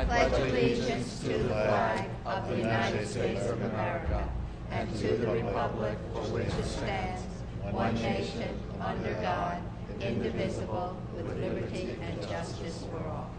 I pledge allegiance to the flag of the United States of America and to the republic for which it stands, one nation, under God, indivisible, with liberty and justice for all.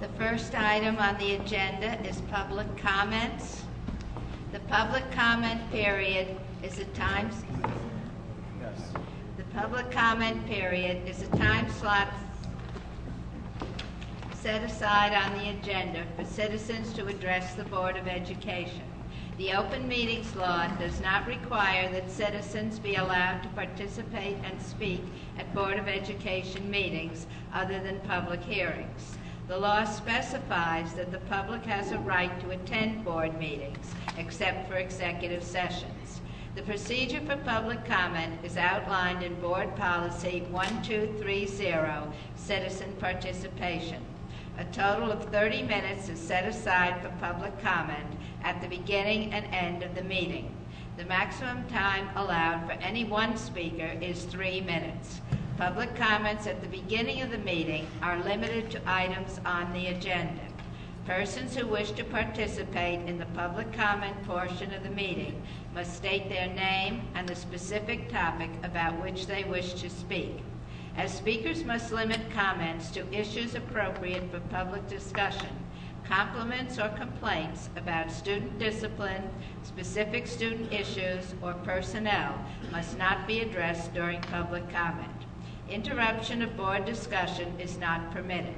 The first item on the agenda is public comments. The public comment period is a time slot set aside on the agenda for citizens to address the Board of Education. The open meetings law does not require that citizens be allowed to participate and speak at Board of Education meetings other than public hearings. The law specifies that the public has a right to attend board meetings, except for executive sessions. The procedure for public comment is outlined in Board Policy 1230, Citizen Participation. A total of 30 minutes is set aside for public comment at the beginning and end of the meeting. The maximum time allowed for any one speaker is 3 minutes. Public comments at the beginning of the meeting are limited to items on the agenda. Persons who wish to participate in the public comment portion of the meeting must state their name and the specific topic about which they wish to speak. As speakers must limit comments to issues appropriate for public discussion, compliments or complaints about student discipline, specific student issues, or personnel must not be addressed during public comment. Interruption of board discussion is not permitted.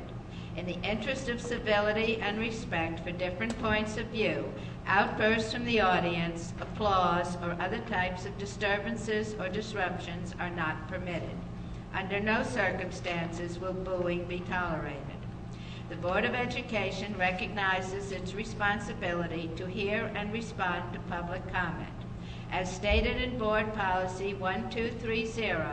In the interest of civility and respect for different points of view, outbursts from the audience, applause, or other types of disturbances or disruptions are not permitted. Under no circumstances will booing be tolerated. The Board of Education recognizes its responsibility to hear and respond to public comment. As stated in Board Policy 1230,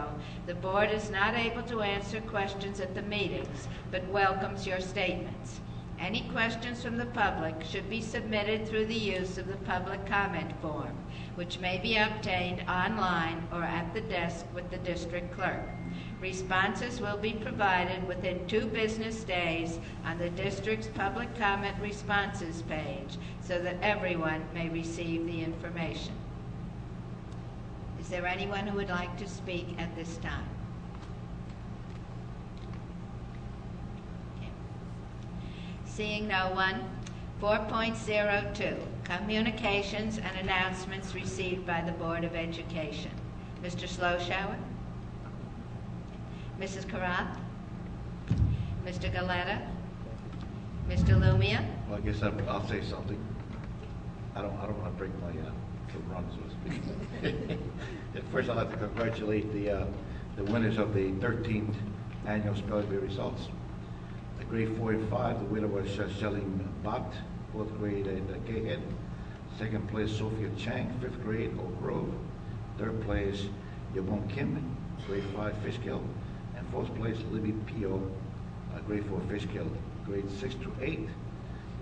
the Board is not able to answer questions at the meetings, but welcomes your statements. Any questions from the public should be submitted through the use of the public comment form, which may be obtained online or at the desk with the district clerk. Responses will be provided within 2 business days on the district's public comment responses page so that everyone may receive the information. Is there anyone who would like to speak at this time? Okay. Seeing no one, 4.02, communications and announcements received by the Board of Education. Mr. Sloshower? Mrs. Karath? Mr. Galetta? Mr. Lumia? Well, I guess I'll say something. I don't want to break my run, so to speak. First, I'd like to congratulate the winners of the 13th annual spelling bee results. The grade 4 and 5, the winner was Shelley Bott, 4th grade at Gayhead. 2nd place, Sophia Chang, 5th grade, Oak Grove. 3rd place, Yvonne Kim, grade 5, Fiscal. And 4th place, Libby Pio, grade 4, Fiscal, grade 6 through 8.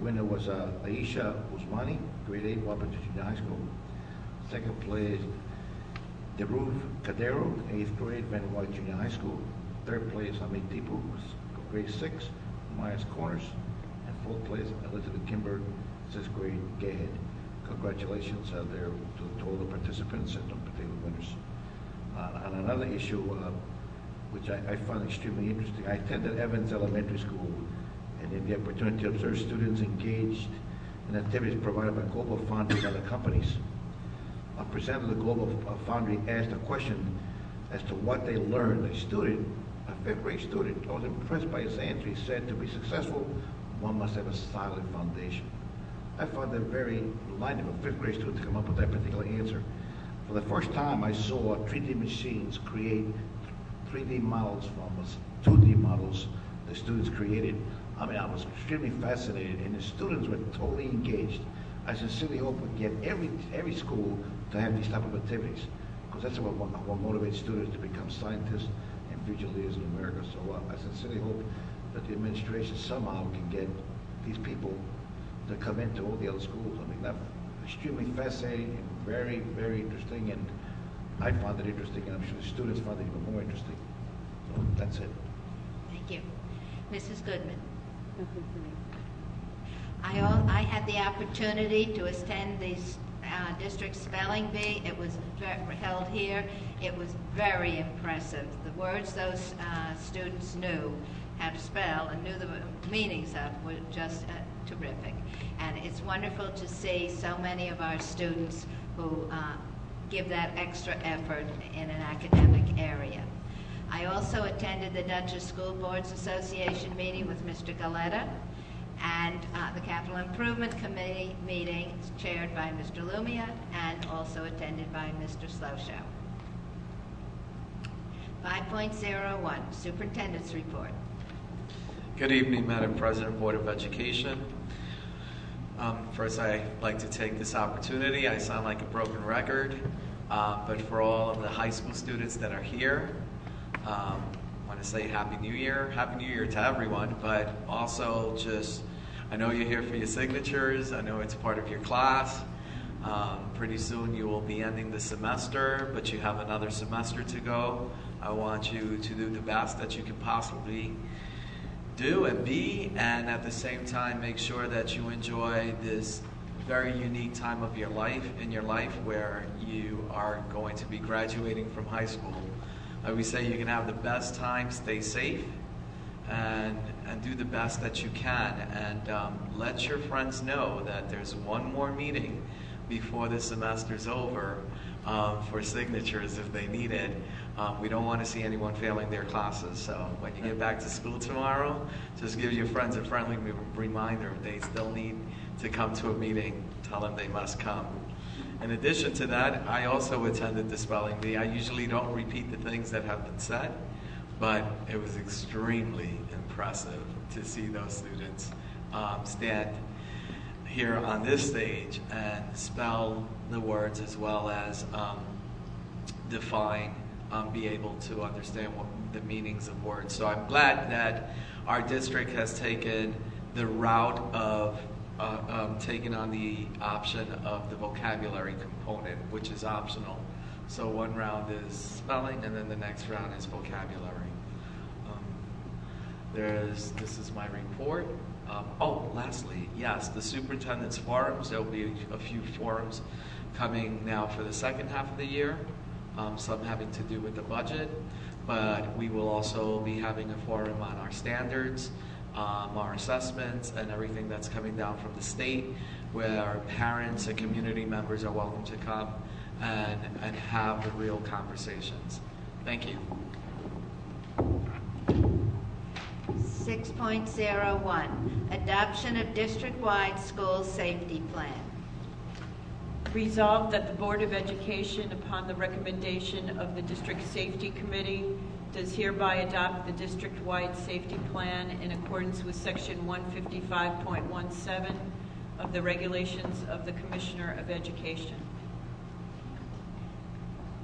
Winner was Aisha Usmani, grade 8, Washington Junior High School. 2nd place, Deruv Cadero, 8th grade, Van White Junior High School. 3rd place, Amit Tipu, grade 6, Myers Corners. And 4th place, Elizabeth Kimber, 6th grade, Gayhead. Congratulations there to all the participants and the particular winners. On another issue, which I find extremely interesting, I attended Evans Elementary School and had the opportunity to observe students engaged in activities provided by Global Foundry and other companies. A presenter of the Global Foundry asked a question as to what they learned. A student, a 5th grade student, I was impressed by his answer. He said, to be successful, one must have a solid foundation. I found that very enlightening of a 5th grade student to come up with that particular answer. For the first time, I saw 3D machines create 3D models from 2D models the students created. I mean, I was extremely fascinated, and the students were totally engaged. I sincerely hope we get every school to have these type of activities, because that's what motivates students to become scientists and future leaders in America. So I sincerely hope that the administration somehow can get these people to come into all the other schools. I mean, that's extremely fascinating and very, very interesting, and I found it interesting, and I'm sure the students found it even more interesting. So that's it. Thank you. Mrs. Goodman. Nothing for me. I had the opportunity to attend the district spelling bee. It was held here. It was very impressive. The words those students knew how to spell and knew the meanings of were just terrific. And it's wonderful to see so many of our students who give that extra effort in an academic area. I also attended the Dutchess School Boards Association meeting with Mr. Galetta, and the Capital Improvement Committee meeting chaired by Mr. Lumia and also attended by Mr. Sloshow. 5.01, Superintendent's Report. Good evening, Madam President, Board of Education. First, I'd like to take this opportunity. I sound like a broken record, but for all of the high school students that are here, I want to say Happy New Year. Happy New Year to everyone, but also just, I know you're here for your signatures. I know it's part of your class. Pretty soon you will be ending the semester, but you have another semester to go. I want you to do the best that you can possibly do and be, and at the same time make sure that you enjoy this very unique time of your life, where you are going to be graduating from high school. I always say you can have the best time, stay safe, and do the best that you can, and let your friends know that there's one more meeting before the semester's over for signatures if they need it. We don't want to see anyone failing their classes, so when you get back to school tomorrow, just give your friends a friendly reminder. If they still need to come to a meeting, tell them they must come. In addition to that, I also attended the spelling bee. I usually don't repeat the things that have been said, but it was extremely impressive to see those students stand here on this stage and spell the words as well as define, be able to understand what the meanings of words. So I'm glad that our district has taken the route of taking on the option of the vocabulary component, which is optional. So one round is spelling, and then the next round is vocabulary. This is my report. Lastly, yes, the superintendent's forums. There'll be a few forums coming now for the second half of the year, some having to do with the budget, but we will also be having a forum on our standards, our assessments, and everything that's coming down from the state, where our parents and community members are welcome to come and have the real conversations. Thank you. 6.01, Adoption of District-Wide School Safety Plan. Resolved that the Board of Education, upon the recommendation of the District Safety Committee, does hereby adopt the district-wide safety plan in accordance with Section 155.17 of the Regulations of the Commissioner of Education.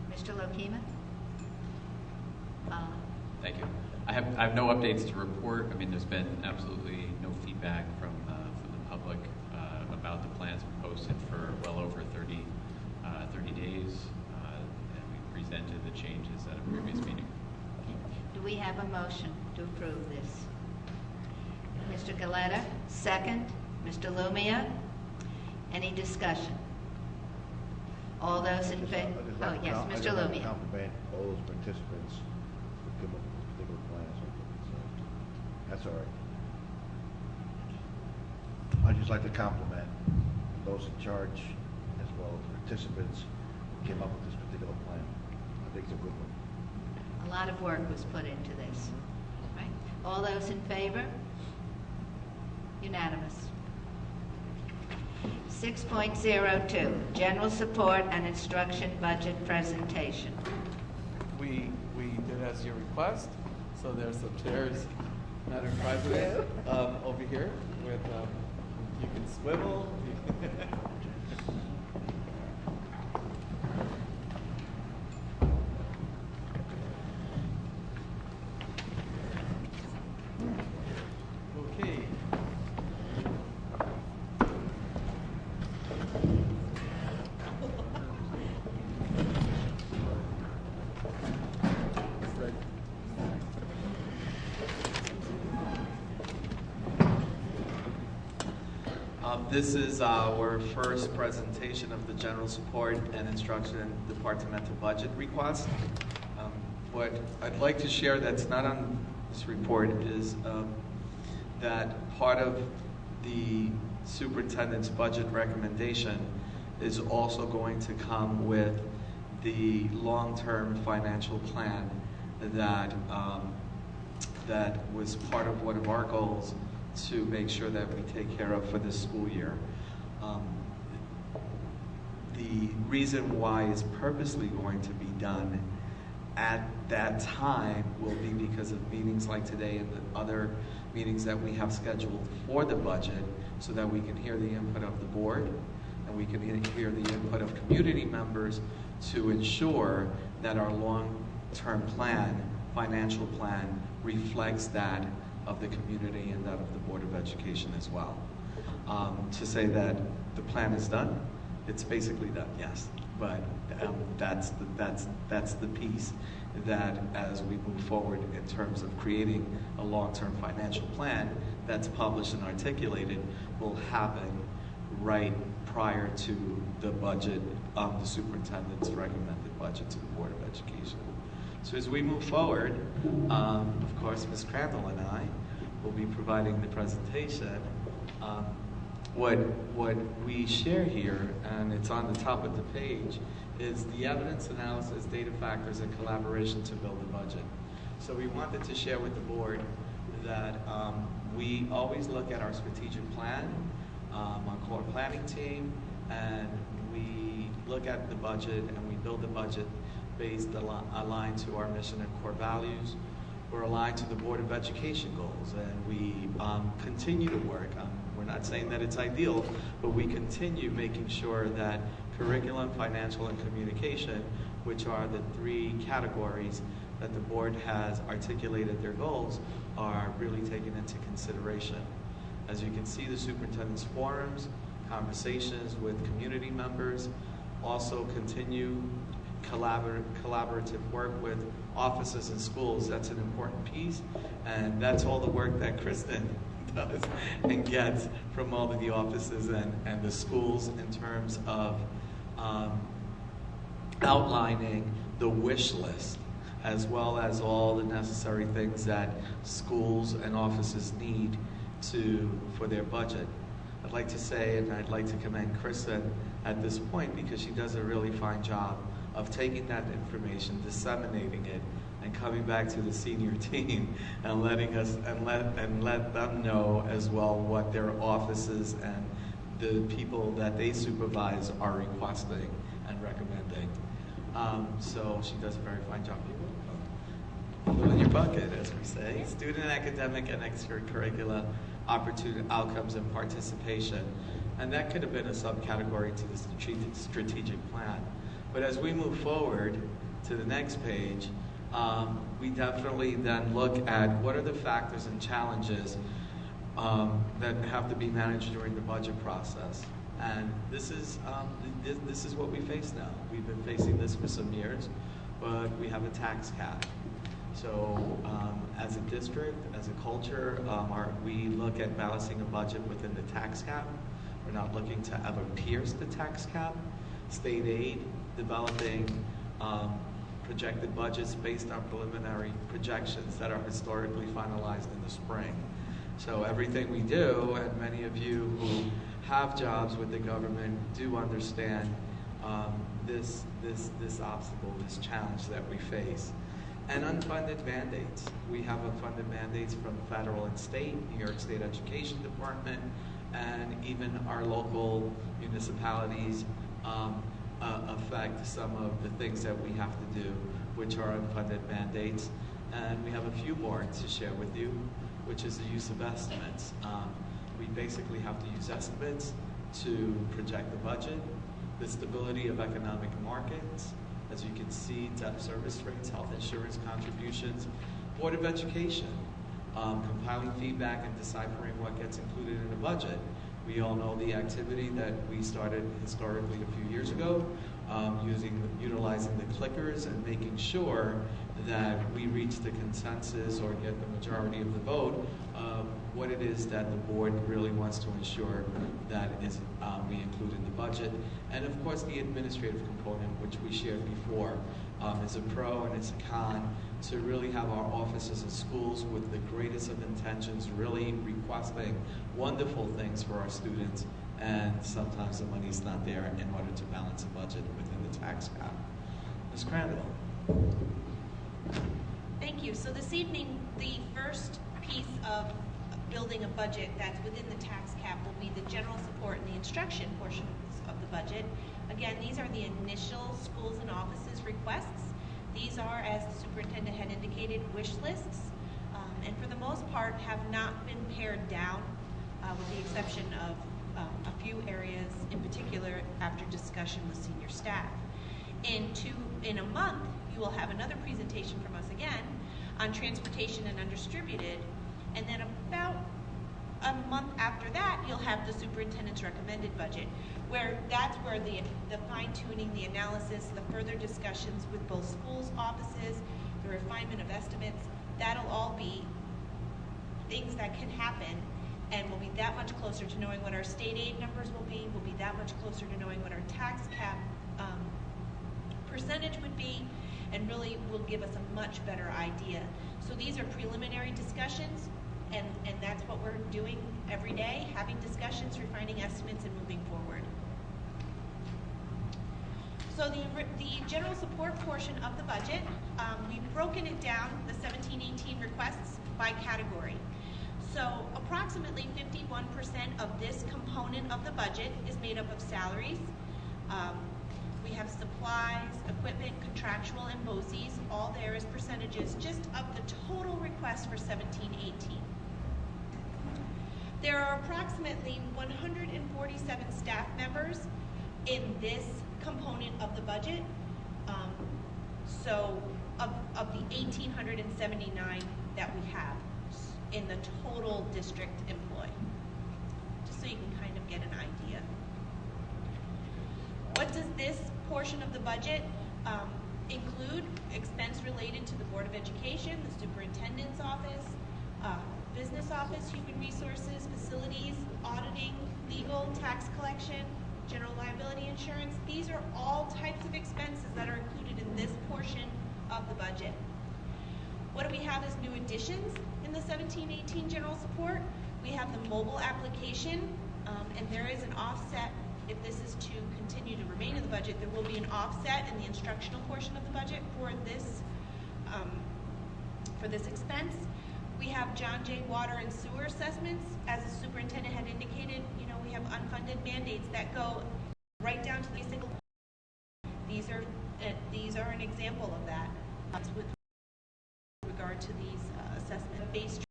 Mr. Lokema? Thank you. I have no updates to report. I mean, there's been absolutely no feedback from the public about the plans posted for well over 30 days, and we presented the changes at a previous meeting. Okay. Do we have a motion to approve this? Mr. Galetta, second. Mr. Lumia, any discussion? All those in favor? Oh, yes, Mr. Lumia. Compliment all those participants who come up with this particular plan. So that's all right. I'd just like to compliment those in charge as well as the participants who came up with this particular plan. I think it's a good one. A lot of work was put into this. Right? All those in favor? Unanimous. 6.02, General Support and Instruction Budget Presentation. We did as your request, so there's some chairs, Madam President, over here with, you can swivel. This is our first presentation of the general support and instruction and departmental budget request. What I'd like to share that's not on this report is that part of the superintendent's budget recommendation is also going to come with the long-term financial plan that that was part of one of our goals to make sure that we take care of for this school year. The reason why is purposely going to be done at that time will be because of meetings like today and the other meetings that we have scheduled for the budget, so that we can hear the input of the board and we can hear the input of community members to ensure that our long-term plan, financial plan, reflects that of the community and that of the Board of Education as well. To say that the plan is done, it's basically done, yes. But that's the piece that, as we move forward in terms of creating a long-term financial plan that's published and articulated, will happen right prior to the budget, the superintendent's recommended budget to the Board of Education. So as we move forward, of course, Ms. Crandall and I will be providing the presentation. What we share here, and it's on the top of the page, is the evidence, analysis, data factors, and collaboration to build a budget. So we wanted to share with the board that we always look at our strategic plan, our core planning team, and we look at the budget and we build the budget based aligned to our mission and core values. We're aligned to the Board of Education goals, and we continue to work. We're not saying that it's ideal, but we continue making sure that curriculum, financial, and communication, which are the three categories that the board has articulated their goals, are really taken into consideration. As you can see, the superintendent's forums, conversations with community members, also continue collaborative work with offices and schools. That's an important piece, and that's all the work that Kristen does and gets from all of the offices and the schools in terms of outlining the wish list, as well as all the necessary things that schools and offices need for their budget. I'd like to say, and I'd like to commend Kristen at this point, because she does a really fine job of taking that information, disseminating it, and coming back to the senior team and letting us let them know as well what their offices and the people that they supervise are requesting and recommending. So she does a very fine job. Fill in your bucket, as we say. Student, academic, and extracurricular opportunity, outcomes, and participation. And that could have been a subcategory to the strategic plan. But as we move forward to the next page, we definitely then look at what are the factors and challenges that have to be managed during the budget process. And this is what we face now. We've been facing this for some years, but we have a tax cap. So as a district, as a culture, we look at balancing a budget within the tax cap. We're not looking to ever pierce the tax cap. State aid, developing projected budgets based on preliminary projections that are historically finalized in the spring. So everything we do, and many of you who have jobs with the government do understand this obstacle, this challenge that we face. And unfunded mandates. We have unfunded mandates from federal and state, New York State Education Department, and even our local municipalities affect some of the things that we have to do, which are unfunded mandates. And we have a few more to share with you, which is the use of estimates. We basically have to use estimates to project the budget, the stability of economic markets, as you can see, debt service rates, health insurance contributions, Board of Education, compiling feedback and deciphering what gets included in the budget, We all know the activity that we started historically a few years ago, utilizing the clickers and making sure that we reach the consensus or get the majority of the vote of what it is that the board really wants to ensure that is we include in the budget. And of course the administrative component, which we shared before, is a pro and it's a con to really have our offices and schools with the greatest of intentions really requesting wonderful things for our students, and sometimes the money's not there in order to balance a budget within the tax cap. Ms. Crandall. Thank you. So this evening, the first piece of building a budget that's within the tax cap will be the general support and the instruction portions of the budget. Again, these are the initial schools and offices requests. These are, as the superintendent had indicated, wish lists, and for the most part have not been pared down, with the exception of a few areas in particular after discussion with senior staff. In a month, you will have another presentation from us again on transportation and undistributed, and then about a month after that, you'll have the superintendent's recommended budget, where that's where the fine-tuning, the analysis, the further discussions with both schools, offices, the refinement of estimates, that'll all be things that can happen, and we'll be that much closer to knowing what our state aid numbers will be. We'll be that much closer to knowing what our tax cap percentage would be, and really will give us a much better idea. So these are preliminary discussions, and that's what we're doing every day, having discussions, refining estimates, and moving forward. So the general support portion of the budget, we've broken it down, the 17-18 requests, by category. So approximately 51% of this component of the budget is made up of salaries. We have supplies, equipment, contractual, and BOCES, all there as percentages just of the total request for 17-18. There are approximately 147 staff members in this component of the budget. So of the 1,879 that we have in the total district employ, just so you can kind of get an idea. What does this portion of the budget include? Expense related to the Board of Education, the Superintendent's office, business office, human resources, facilities, auditing, legal, tax collection, general liability insurance. These are all types of expenses that are included in this portion of the budget. What do we have as new additions in the 17-18 general support? We have the mobile application, and there is an offset. If this is to continue to remain in the budget, there will be an offset in the instructional portion of the budget for this expense. We have John Jay water and sewer assessments. As the superintendent had indicated, we have unfunded mandates that go right down to the single. These are an example of that. With regard to these assessment-based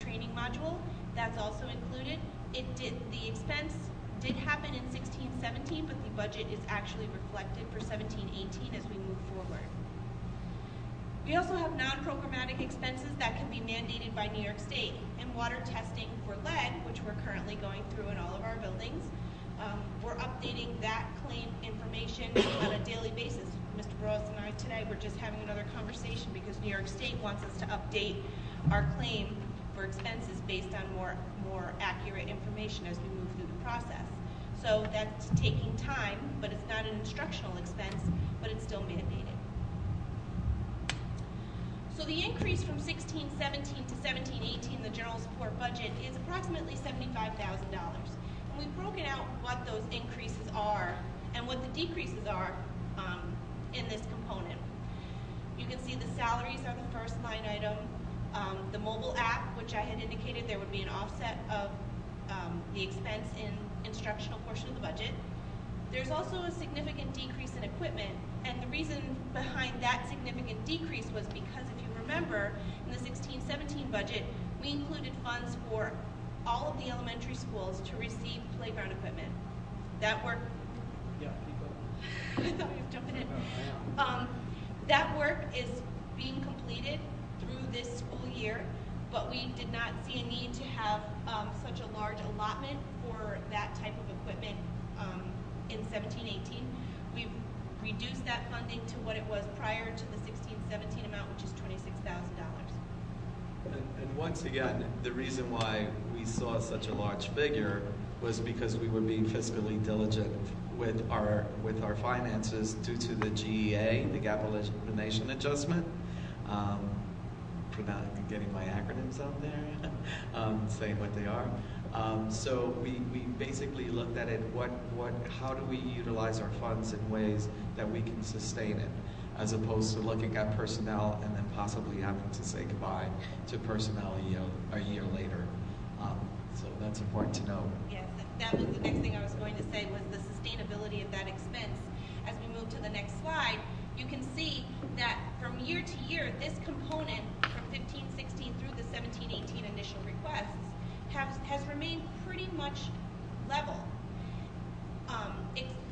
training module, that's also included. The expense did happen in 16-17, but the budget is actually reflected for 17-18 as we move forward. We also have non-programmatic expenses that can be mandated by New York State. And water testing for lead, which we're currently going through in all of our buildings, we're updating that claim information on a daily basis. Mr. Burrows and I today were just having another conversation because New York State wants us to update our claim for expenses based on more accurate information as we move through the process. So that's taking time, but it's not an instructional expense, but it's still mandated. So the increase from 16-17 to 17-18, the general support budget, is approximately $75,000. And we've broken out what those increases are and what the decreases are in this component. You can see the salaries are the first line item. The mobile app, which I had indicated there would be an offset of the expense in instructional portion of the budget. There's also a significant decrease in equipment, and the reason behind that significant decrease was because, if you remember, in the 16-17 budget, we included funds for all of the elementary schools to receive playground equipment. That work. Yeah, keep going. I thought we were jumping in. That work is being completed through this school year. but we did not see a need to have such a large allotment for that type of equipment in 17-18. We've reduced that funding to what it was prior to the 16-17 amount, which is $26,000. And once again, the reason why we saw such a large figure was because we were being fiscally diligent with our finances due to the GEA, the Gap Elimination Adjustment. Getting my acronyms out there, saying what they are. So we basically looked at it. How do we utilize our funds in ways that we can sustain it, as opposed to looking at personnel and then possibly having to say goodbye to personnel a year later. So that's important to know. Yes, that was the next thing I was going to say, was the sustainability of that expense. As we move to the next slide, you can see that from year to year, this component from 15-16 through the 17-18 initial requests has remained pretty much level,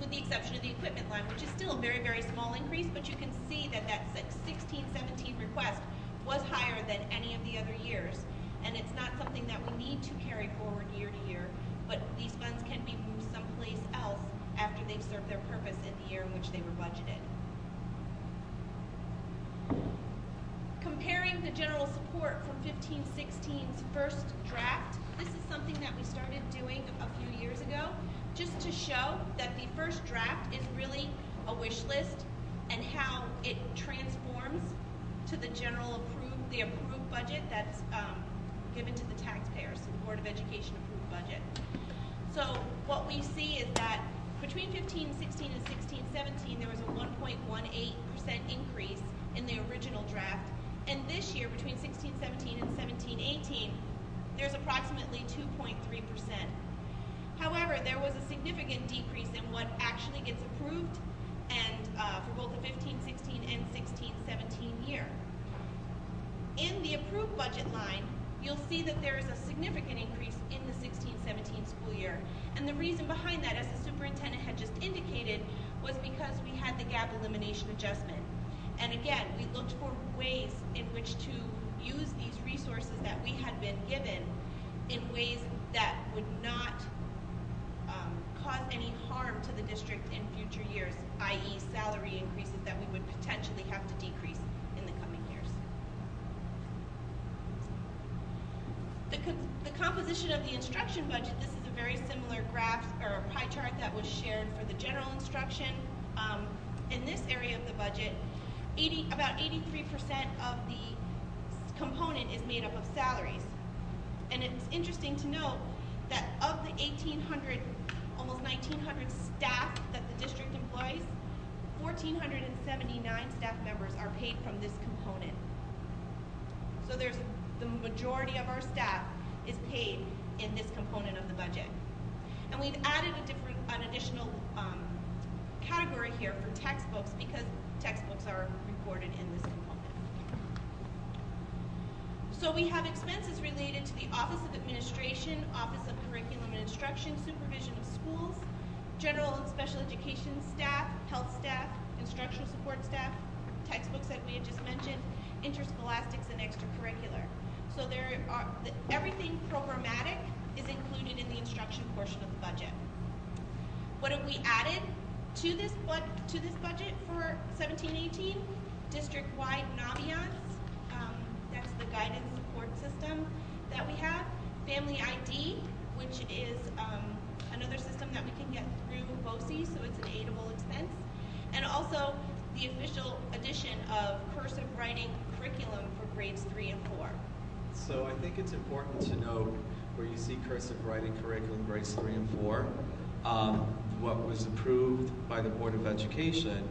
with the exception of the equipment line, which is still a very, very small increase, but you can see that 16-17 request was higher than any of the other years, and it's not something that we need to carry forward year to year, but these funds can be moved someplace else after they've served their purpose in the year in which they were budgeted. Comparing the general support from 15-16's first draft, this is something that we started doing a few years ago, just to show that the first draft is really a wish list and how it transforms to the approved budget that's given to the taxpayers, so the Board of Education approved budget. So what we see is that between 15-16 and 16-17, there was a 1.18% increase in the original draft. And this year, between 16-17 and 17-18, there's approximately 2.3%. However, there was a significant decrease in what actually gets approved, and for both the 15-16 and 16-17 year. In the approved budget line, you'll see that there is a significant increase in the 16-17 school year. And the reason behind that, as the superintendent had just indicated, was because we had the gap elimination adjustment. And again, we looked for ways in which to use these resources that we had been given in ways that would not cause any harm to the district in future years, i.e. salary increases that we would potentially have to decrease in the coming years. The composition of the instruction budget, this is a very similar graph or pie chart that was shared for the general instruction. In this area of the budget, about 83% of the component is made up of salaries. And it's interesting to note that of the 1,800, almost 1,900 staff that the district employs, 1,479 staff members are paid from this component. So the majority of our staff is paid in this component of the budget. And we've added an additional category here for textbooks, because textbooks are recorded in this component. So we have expenses related to the Office of Administration, Office of Curriculum and Instruction, Supervision of Schools, General and Special Education staff, health staff, instructional support staff, textbooks that we had just mentioned, interscholastics, and extracurricular. So everything programmatic is included in the instruction portion of the budget. What have we added to this budget for 17-18? District-wide Naviance, that's the guidance support system that we have. Family ID, which is another system that we can get through BOCES, so it's an aidable expense. And also the official addition of cursive writing curriculum for grades 3 and 4. So I think it's important to note where you see cursive writing curriculum grades 3 and 4. What was approved by the Board of Education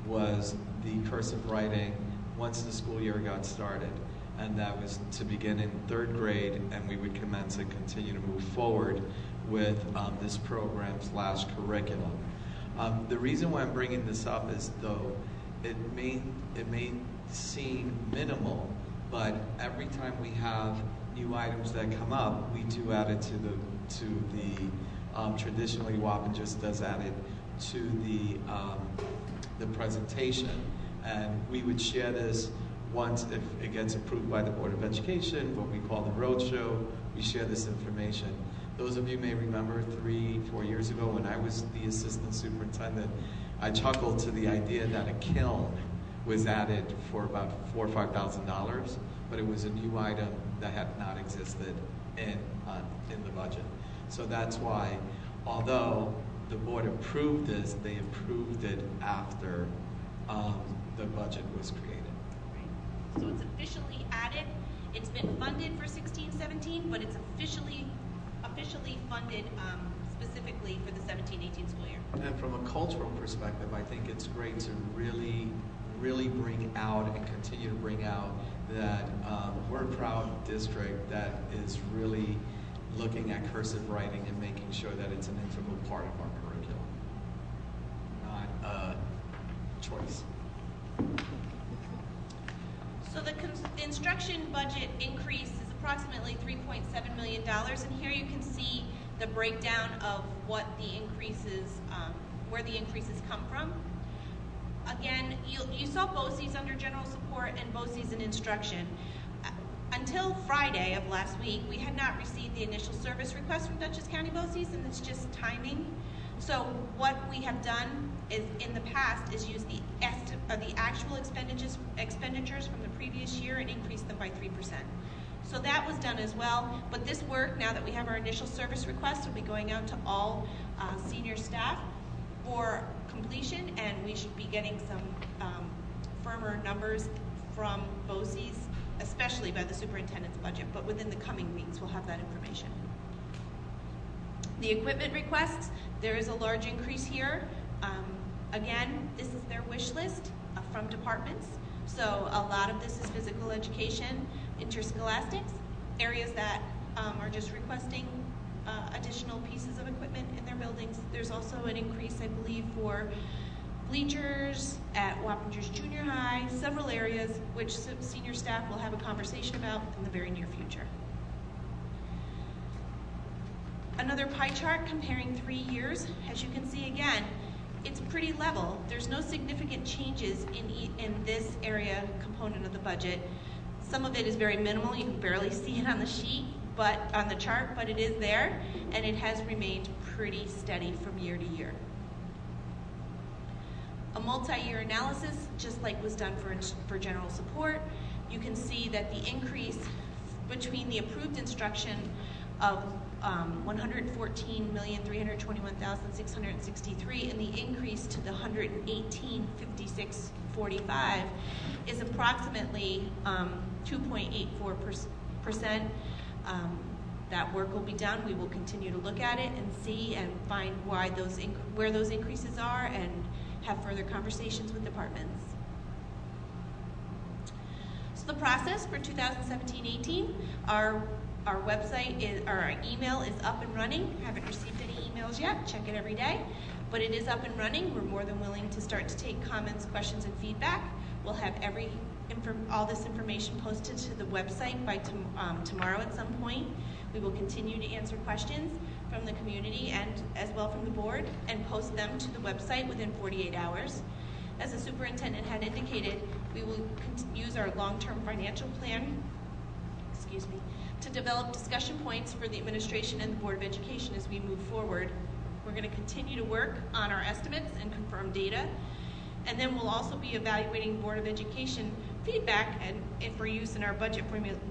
was the cursive writing once the school year got started. And that was to begin in 3rd grade, and we would commence and continue to move forward with this program / curriculum. The reason why I'm bringing this up is, though, it may seem minimal, but every time we have new items that come up, we do add it to the traditionally WAPN just does add it to the presentation, and we would share this once if it gets approved by the Board of Education, what we call the roadshow, we share this information. Those of you may remember 3-4 years ago when I was the assistant superintendent, I chuckled to the idea that a kiln was added for about $4,000 or $5,000, but it was a new item that had not existed in the budget. So that's why, although the board approved this, they approved it after the budget was created. So it's officially added. It's been funded for 16-17, but it's officially funded specifically for the 17-18 school year. And from a cultural perspective, I think it's great to really bring out and continue to bring out that we're a proud district that is really looking at cursive writing and making sure that it's an integral part of our curriculum, not a choice. So the instruction budget increase is approximately $3.7 million, and here you can see the breakdown of what the increases, where the increases come from. Again, you saw BOCES under general support and BOCES in instruction. Until Friday of last week, we had not received the initial service request from Dutchess County BOCES, and it's just timing. So what we have done is, in the past, is use the actual expenditures from the previous year and increase them by 3%. So that was done as well. But this work, now that we have our initial service request, will be going out to all senior staff for completion, and we should be getting some firmer numbers from BOCES, especially by the superintendent's budget, but within the coming weeks we'll have that information. The equipment requests, there is a large increase here. Again, this is their wish list from departments. So a lot of this is physical education, interscholastics, areas that are just requesting additional pieces of equipment in their buildings. There's also an increase, I believe, for bleachers at Wappingers Junior High, several areas which senior staff will have a conversation about in the very near future. Another pie chart comparing 3 years. As you can see again, it's pretty level. There's no significant changes in this area component of the budget. Some of it is very minimal. You can barely see it on the sheet, but on the chart, but it is there, and it has remained pretty steady from year to year. A multi-year analysis, just like was done for general support, you can see that the increase between the approved instruction of $114,321,663 and the increase to the $118,5645 is approximately 2.84%. That work will be done. We will continue to look at it and see and find why where those increases are and have further conversations with departments. So the process for 2017-18, our website is, our email is up and running. Haven't received any emails yet. Check it every day, but it is up and running. We're more than willing to start to take comments, questions, and feedback. We'll have all this information posted to the website by tomorrow at some point. We will continue to answer questions from the community and as well from the board and post them to the website within 48 hours. As the superintendent had indicated, we will use our long-term financial plan, to develop discussion points for the administration and the Board of Education as we move forward. We're going to continue to work on our estimates and confirm data, and then we'll also be evaluating Board of Education feedback and for use in our budget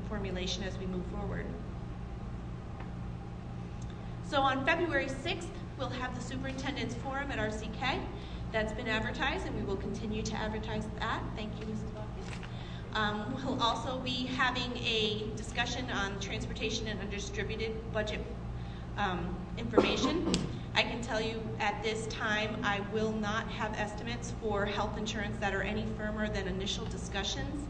formulation as we move forward. So on February 6th, we'll have the Superintendent's Forum at RCK. That's been advertised, and we will continue to advertise that. Thank you, Mrs. Watkins. We'll also be having a discussion on transportation and undistributed budget information. I can tell you at this time, I will not have estimates for health insurance that are any firmer than initial discussions.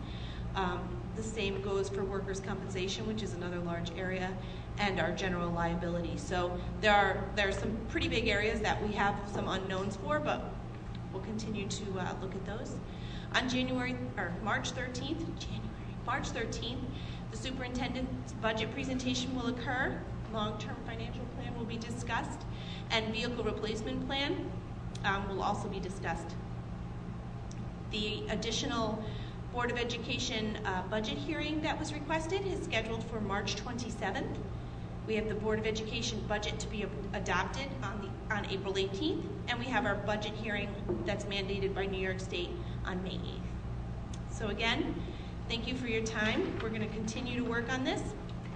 The same goes for workers' compensation, which is another large area, and our general liability. So there are some pretty big areas that we have some unknowns for, but we'll continue to look at those. On March 13th, the superintendent's budget presentation will occur. Long-term financial plan will be discussed, and vehicle replacement plan will also be discussed. The additional Board of Education budget hearing that was requested is scheduled for March 27th. We have the Board of Education budget to be adopted on April 18th, and we have our budget hearing that's mandated by New York State on May 8th. So again, thank you for your time. We're going to continue to work on this,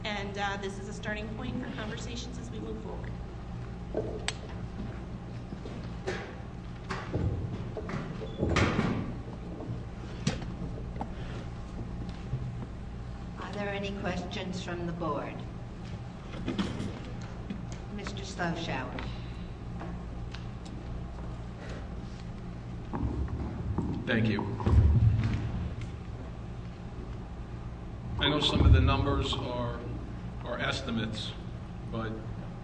and this is a starting point for conversations as we move forward. Are there any questions from the board? Mr. Sloshower. Thank you. I know some of the numbers are estimates, but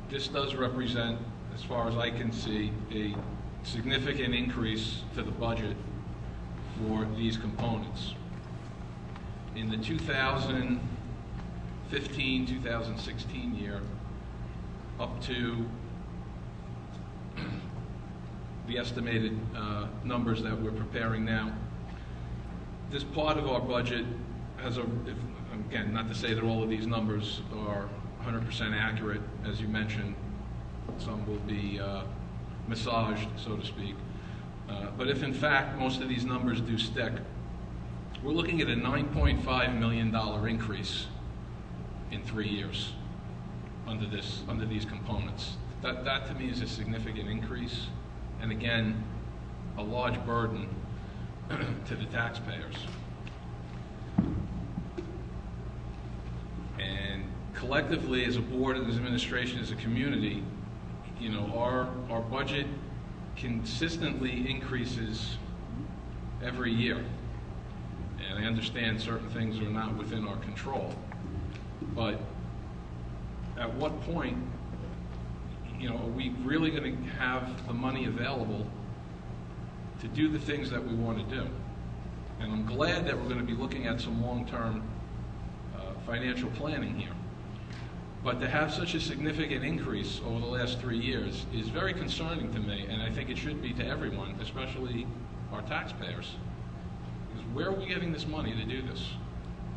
this does represent, as far as I can see, a significant increase to the budget for these components. In the 2015-2016 year, up to the estimated numbers that we're preparing now, this part of our budget has again, not to say that all of these numbers are 100% accurate, as you mentioned, some will be massaged, so to speak. But if in fact most of these numbers do stick, we're looking at a $9.5 million increase in 3 years under these components. That to me is a significant increase, and again, a large burden to the taxpayers. And collectively, as a board, as administration, as a community, you know, our budget consistently increases every year. And I understand certain things are not within our control, but at what point, you know, are we really going to have the money available to do the things that we want to do? And I'm glad that we're going to be looking at some long-term financial planning here. But to have such a significant increase over the last 3 years is very concerning to me, and I think it should be to everyone, especially our taxpayers. Because where are we getting this money to do this?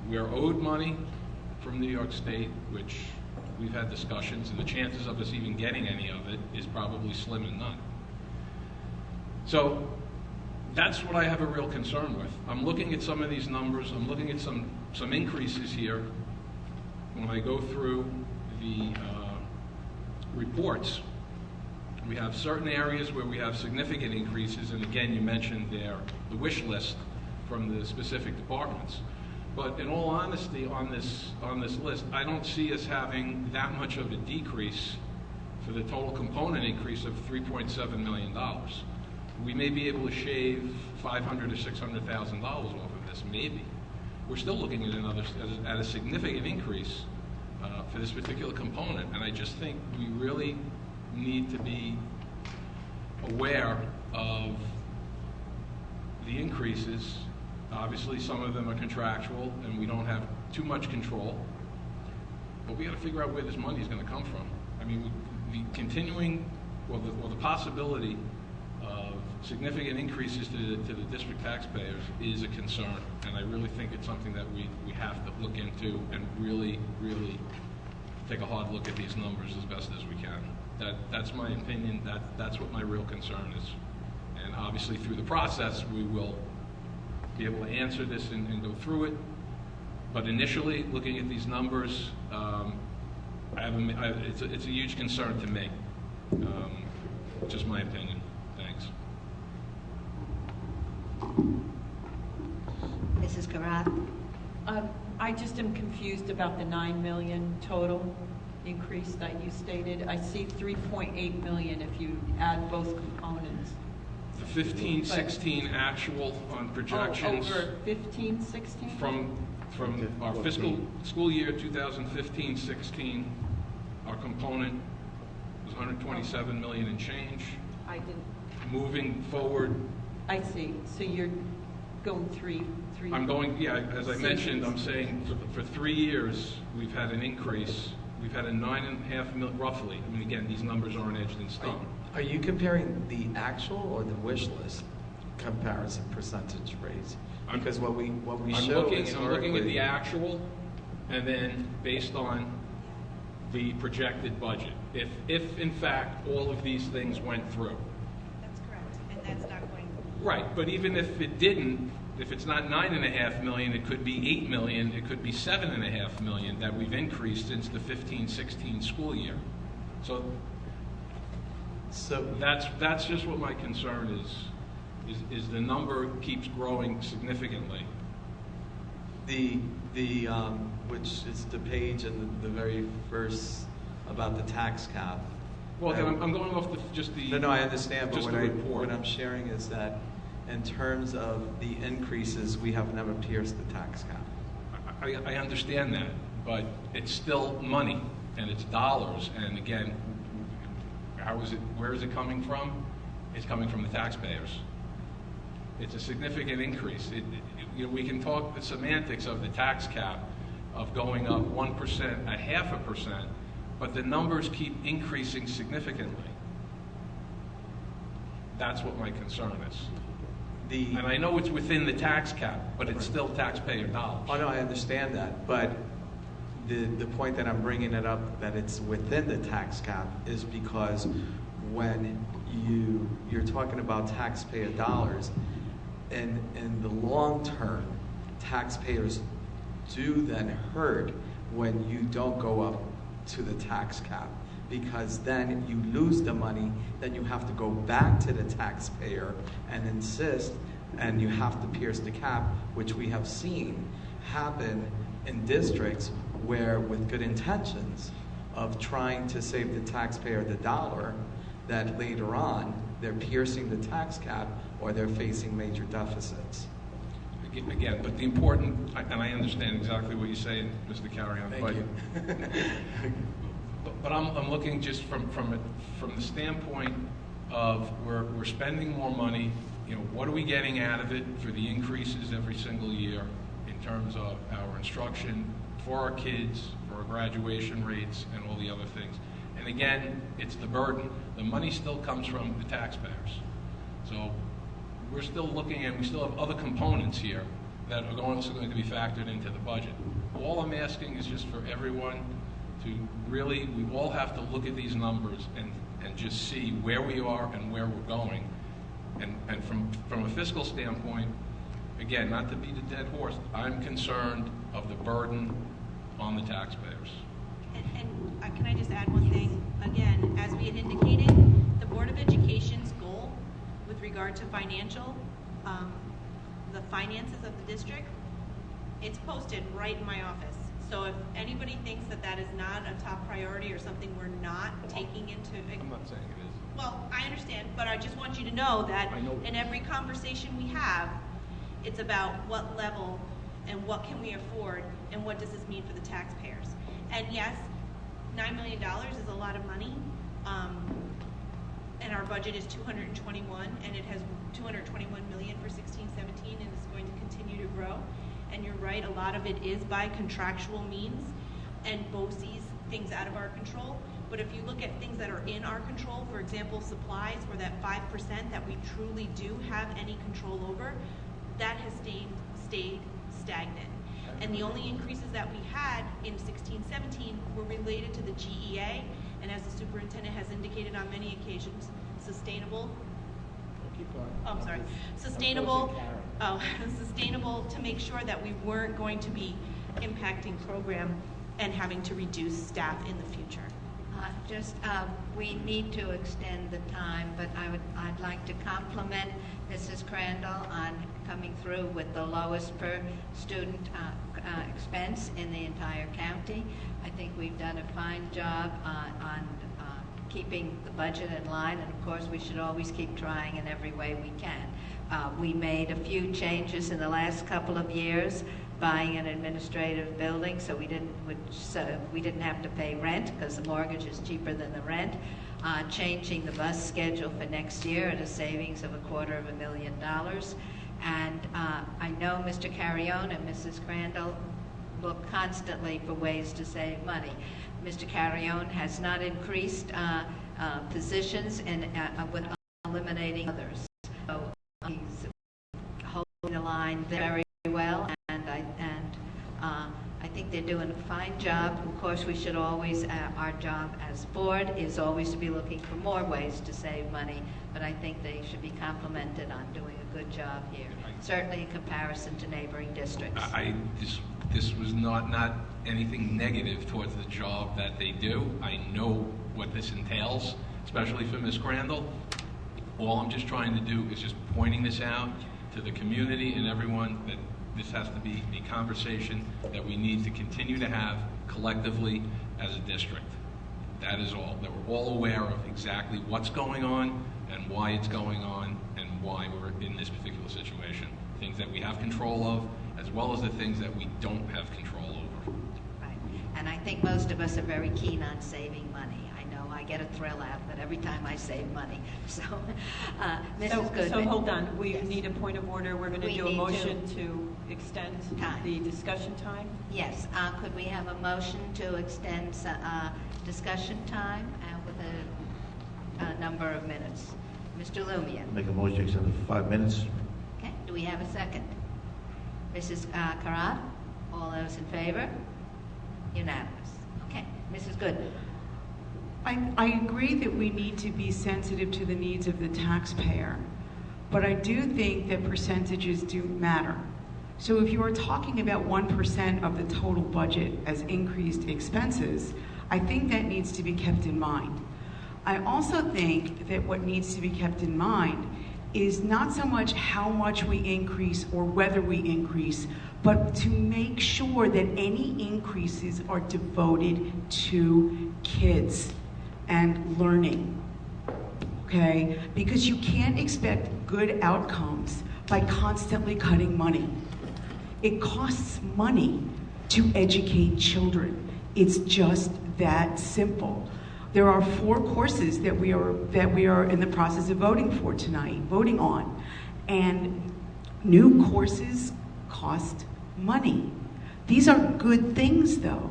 We're owed money from New York State, which we've had discussions, and the chances of us even getting any of it is probably slim and none. So that's what I have a real concern with. I'm looking at some of these numbers. I'm looking at some increases here. When I go through the reports, we have certain areas where we have significant increases, and again, you mentioned there the wish list from the specific departments. But in all honesty, on this list, I don't see us having that much of a decrease for the total component increase of $3.7 million. We may be able to shave $500,000 to $600,000 off of this, maybe. We're still looking at at a significant increase for this particular component, and I just think we really need to be aware of the increases. Obviously, some of them are contractual, and we don't have too much control, but we got to figure out where this money is going to come from. I mean, the continuing, or the possibility of significant increases to the district taxpayers is a concern, and I really think it's something that we have to look into and really, really take a hard look at these numbers as best as we can. That's my opinion. That's what my real concern is. And obviously through the process, we will be able to answer this and go through it. But initially, looking at these numbers, it's a huge concern to me. Just my opinion. Thanks. Mrs. Karat? I just am confused about the $9 million total increase that you stated. I see $3.8 million if you add both components. The 15-16 actual on projections. Over 15-16? From our fiscal school year 2015-16, our component was $127 million and change. I didn't. Moving forward. I see. So you're going three. I'm going, yeah, as I mentioned, I'm saying for 3 years, we've had an increase. We've had a $9.5 million, roughly. I mean, again, these numbers aren't edged in stone. Are you comparing the actual or the wish list comparison percentage rates? Because what we I'm show looking at historically. the actual, and then based on the projected budget. If in fact all of these things went through. That's correct, and that's not going. Right, but even if it didn't, if it's not 9.5 million, it could be 8 million, it could be 7.5 million that we've increased since the 15-16 school year. So that's just what my concern is the number keeps growing significantly. The which is the page in the very first about the tax cap. Well, then I'm going off just the. No, I understand, but just the report. what I'm sharing is that in terms of the increases, we have never pierced the tax cap. I understand that, but it's still money and it's dollars. And again, where is it coming from? It's coming from the taxpayers. It's a significant increase. We can talk the semantics of the tax cap of going up 1%, 0.5%, but the numbers keep increasing significantly. That's what my concern is. And I know it's within the tax cap, but it's still taxpayer dollars. Oh no, I understand that, but the point that I'm bringing it up that it's within the tax cap is because when you're talking about taxpayer dollars, and in the long term, taxpayers do then hurt when you don't go up to the tax cap, because then you lose the money, then you have to go back to the taxpayer and insist, and you have to pierce the cap, which we have seen happen in districts where, with good intentions of trying to save the taxpayer the dollar, that later on they're piercing the tax cap or they're facing major deficits. Again, but the important, and I understand exactly what you're saying, Mr. Carrion. Thank you. But I'm looking just from the standpoint of we're spending more money. What are we getting out of it for the increases every single year in terms of our instruction for our kids, for our graduation rates, and all the other things. And again, it's the burden. The money still comes from the taxpayers. So we're still looking at, we still have other components here that are also going to be factored into the budget. All I'm asking is just for everyone to really, we all have to look at these numbers and just see where we are and where we're going. And from a fiscal standpoint, again, not to beat a dead horse, I'm concerned of the burden on the taxpayers. And can I just add one thing? Again, as we had indicated, the Board of Education's goal with regard to the finances of the district, it's posted right in my office. So if anybody thinks that is not a top priority or something we're not taking into... I'm not saying it is. Well, I understand, but I just want you to know that in every conversation we have, it's about what level and what can we afford and what does this mean for the taxpayers. And yes, $9 million is a lot of money, and our budget is 221, and it has 221 million for 16-17, and it's going to continue to grow. And you're right, a lot of it is by contractual means, and BOCES, things out of our control. But if you look at things that are in our control, for example, supplies, where that 5% that we truly do have any control over, that has stayed stagnant. And the only increases that we had in 16-17 were related to the GEA, and as the superintendent has indicated on many occasions, sustainable. Keep going. Oh, I'm sorry. Sustainable. Sustainable to make sure that we weren't going to be impacting program and having to reduce staff in the future. We need to extend the time, but I'd like to compliment Mrs. Crandall on coming through with the lowest per student expense in the entire county. I think we've done a fine job on keeping the budget in line, and of course we should always keep trying in every way we can. We made a few changes in the last couple of years, buying an administrative building, so we didn't have to pay rent because the mortgage is cheaper than the rent. Changing the bus schedule for next year at a savings of $250,000. And I know Mr. Carrion and Mrs. Crandall look constantly for ways to save money. Mr. Carrion has not increased positions with eliminating others. So he's the line very well, and I think they're doing a fine job. Of course, we should always, our job as board is always to be looking for more ways to save money, but I think they should be complimented on doing a good job here, certainly in comparison to neighboring districts. This was not anything negative towards the job that they do. I know what this entails, especially for Ms. Crandall. All I'm just trying to do is just pointing this out to the community and everyone that this has to be a conversation that we need to continue to have collectively as a district. That is all. That we're all aware of exactly what's going on and why it's going on and why we're in this particular situation. Things that we have control of, as well as the things that we don't have control over. Right. And I think most of us are very keen on saving money. I know I get a thrill out of it every time I save money. So, Mrs. Goodman. So hold on. We Yes. need a point of order. We're going to We do a need motion to extend Time. the discussion time. Yes, could we have a motion to extend discussion time with a number of minutes? Mr. Lumia. Make a motion to extend it for 5 minutes. Okay, do we have a second? Mrs. Karat? All those in favor? Unanimous. Okay, Mrs. Goodman. I agree that we need to be sensitive to the needs of the taxpayer, but I do think that percentages do matter. So if you are talking about 1% of the total budget as increased expenses, I think that needs to be kept in mind. I also think that what needs to be kept in mind is not so much how much we increase or whether we increase, but to make sure that any increases are devoted to kids and learning, okay? Because you can't expect good outcomes by constantly cutting money. It costs money to educate children. It's just that simple. There are 4 courses that we are in the process of voting on. And new courses cost money. These are good things though.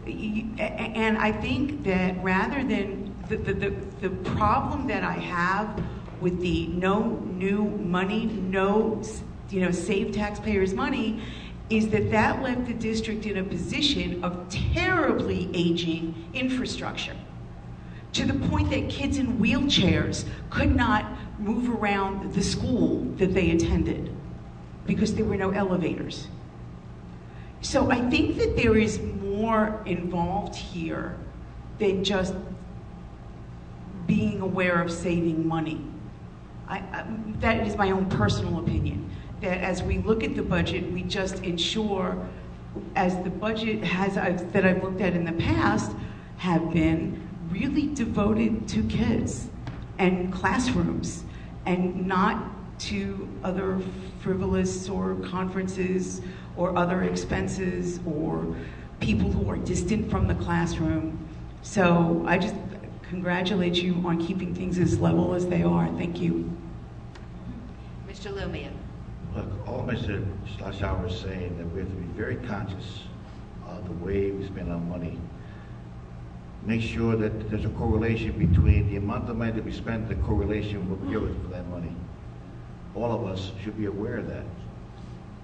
And I think that rather than the problem that I have with the no new money, no save taxpayers money, is that left the district in a position of terribly aging infrastructure, to the point that kids in wheelchairs could not move around the school that they attended because there were no elevators. So I think that there is more involved here than just being aware of saving money. That is my own personal opinion, that as we look at the budget, we just ensure, as the budget that I've looked at in the past, have been really devoted to kids and classrooms and not to other frivolous or conferences or other expenses or people who are distant from the classroom. So I just congratulate you on keeping things as level as they are. Thank you. Mr. Lumia. Look, all Mr. Schlosshauer is saying that we have to be very conscious of the way we spend our money. Make sure that there's a correlation between the amount of money that we spend, the correlation what we get for that money. All of us should be aware of that.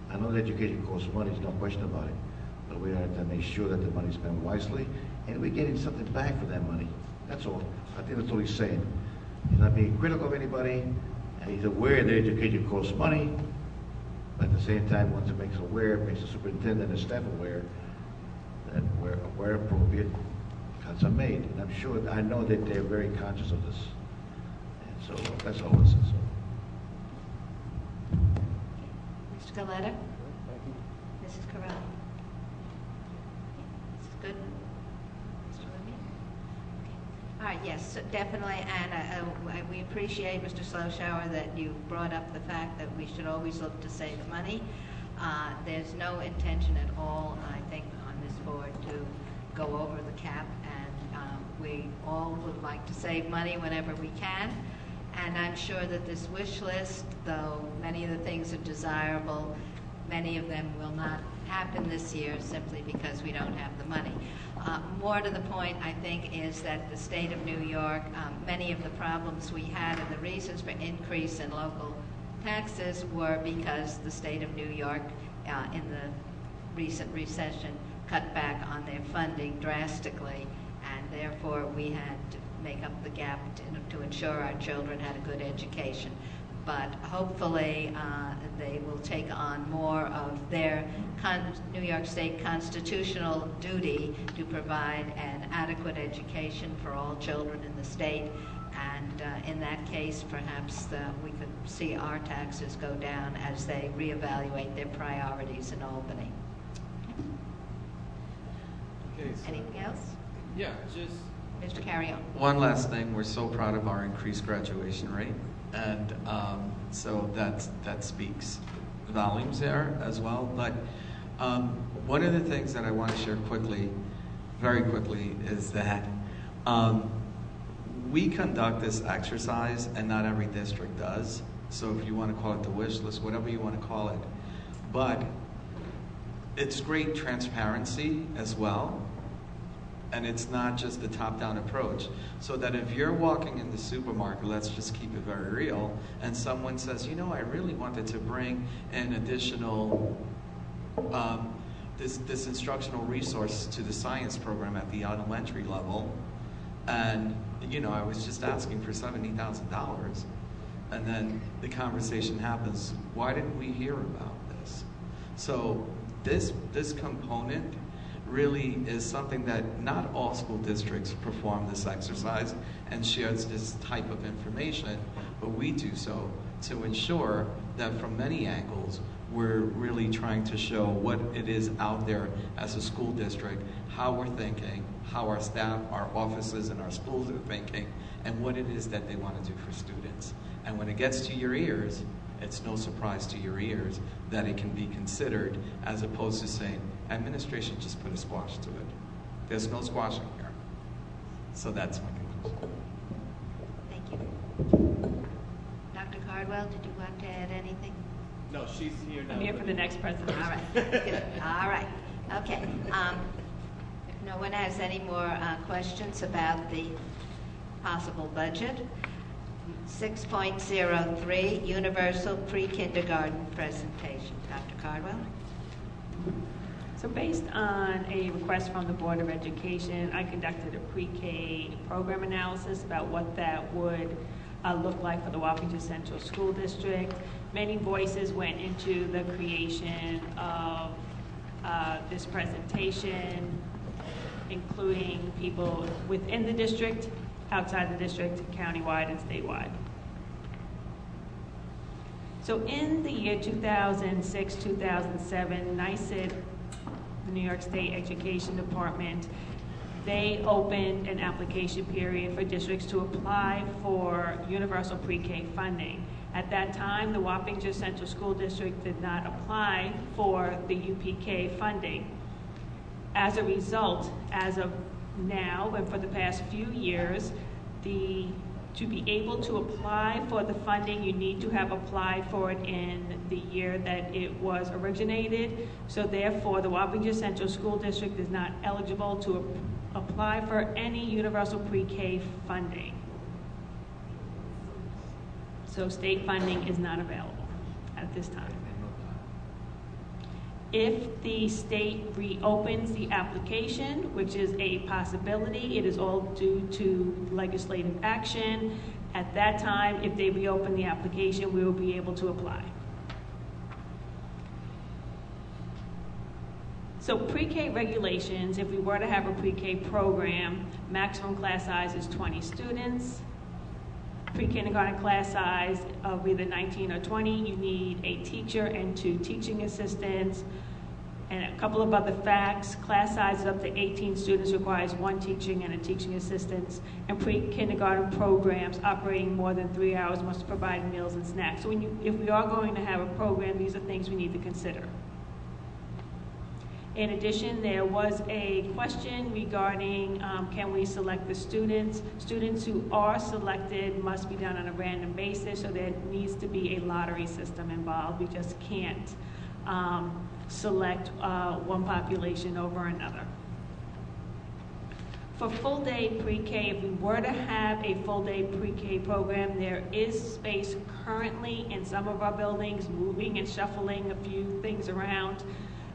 I know that education costs money, there's no question about it, but we have to make sure that the money is spent wisely and we're getting something back for that money. That's all. I think that's all he's saying. He's not being critical of anybody, and he's aware that education costs money, but at the same time, once it makes the superintendent and staff aware that where appropriate, cuts are made. And I'm sure, I know that they're very conscious of this. And so that's all this is. Mr. Galetta? Mrs. Carell? Mrs. Goodman? Mr. Lumia? Okay. All right, yes, so definitely, and we appreciate, Mr. Schlosshauer, that you brought up the fact that we should always look to save money. There's no intention at all, I think, on this board to go over the cap, and we all would like to save money whenever we can. And I'm sure that this wish list, though many of the things are desirable, many of them will not happen this year simply because we don't have the money. More to the point, I think, is that the state of New York, many of the problems we had and the reasons for increase in local taxes were because the state of New York, in the recent recession, cut back on their funding drastically, and therefore we had to make up the gap to ensure our children had a good education. But hopefully they will take on more of their New York State constitutional duty to provide an adequate education for all children in the state. And in that case, perhaps we could see our taxes go down as they reevaluate their priorities in Albany. Okay, so, Anything else? yeah, just Mr. Carrion. One last thing, we're so proud of our increased graduation rate, and so that speaks volumes there as well. But one of the things that I want to share quickly, very quickly, is that we conduct this exercise, and not every district does. So if you want to call it the wish list, whatever you want to call it, but it's great transparency as well. And it's not just the top-down approach. So that if you're walking in the supermarket, let's just keep it very real, and someone says, you know, I really wanted to bring an additional, this instructional resource to the science program at the elementary level, and, you know, I was just asking for $70,000, and then the conversation happens, why didn't we hear about this? So this component really is something that not all school districts perform this exercise and shares this type of information, but we do so to ensure that from many angles, we're really trying to show what it is out there as a school district, how we're thinking, how our staff, our offices, and our schools are thinking, and what it is that they want to do for students. And when it gets to your ears, it's no surprise to your ears that it can be considered, as opposed to saying, administration just put a squash to it. There's no squashing here. So that's my conclusion. Thank you. Dr. Cardwell, did you want to add anything? no, she's here now. I'm here for the next presentation. All right, good. All right, okay. If no one has any more questions about the possible budget, 6.03, Universal Pre-Kindergarten Presentation. Dr. Cardwell? So based on a request from the Board of Education, I conducted a pre-K program analysis about what that would look like for the Washington Central School District. Many voices went into the creation of this presentation, including people within the district, outside the district, countywide and statewide. So in the year 2006-2007, NYSED, the New York State Education Department, they opened an application period for districts to apply for universal pre-K funding. At that time, the Wappinger Central School District did not apply for the UPK funding. As a result, as of now and for the past few years, to be able to apply for the funding, you need to have applied for it in the year that it was originated. So therefore, the Wappinger Central School District is not eligible to apply for any universal pre-K funding. So state funding is not available at this time. If the state reopens the application, which is a possibility, it is all due to legislative action. At that time, if they reopen the application, we will be able to apply. So pre-K regulations, if we were to have a pre-K program, maximum class size is 20 students. Pre-kindergarten class size of either 19 or 20, you need a teacher and 2 teaching assistants. And a couple of other facts, class sizes up to 18 students requires 1 teaching and a teaching assistant. And pre-kindergarten programs operating more than 3 hours must provide meals and snacks. So if we are going to have a program, these are things we need to consider. In addition, there was a question regarding can we select the students. Students who are selected must be done on a random basis, so there needs to be a lottery system involved. We just can't select one population over another. For full-day pre-K, if we were to have a full-day pre-K program, there is space currently in some of our buildings, moving and shuffling a few things around.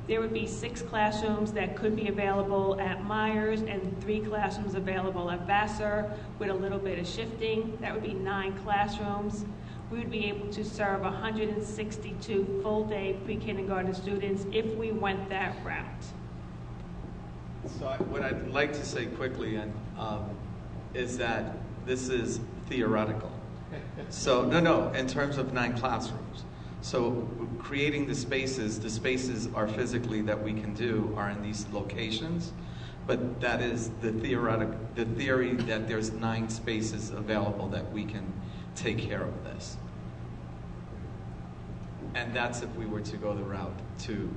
There would be 6 classrooms that could be available at Myers and 3 classrooms available at Vassar with a little bit of shifting. That would be 9 classrooms. We would be able to serve 162 full-day pre-kindergarten students if we went that route. So what I'd like to say quickly is that this is theoretical. So, no, in terms of 9 classrooms. So creating the spaces are physically that we can do are in these locations, but that is the theory that there's 9 spaces available that we can take care of this. And that's if we were to go the route to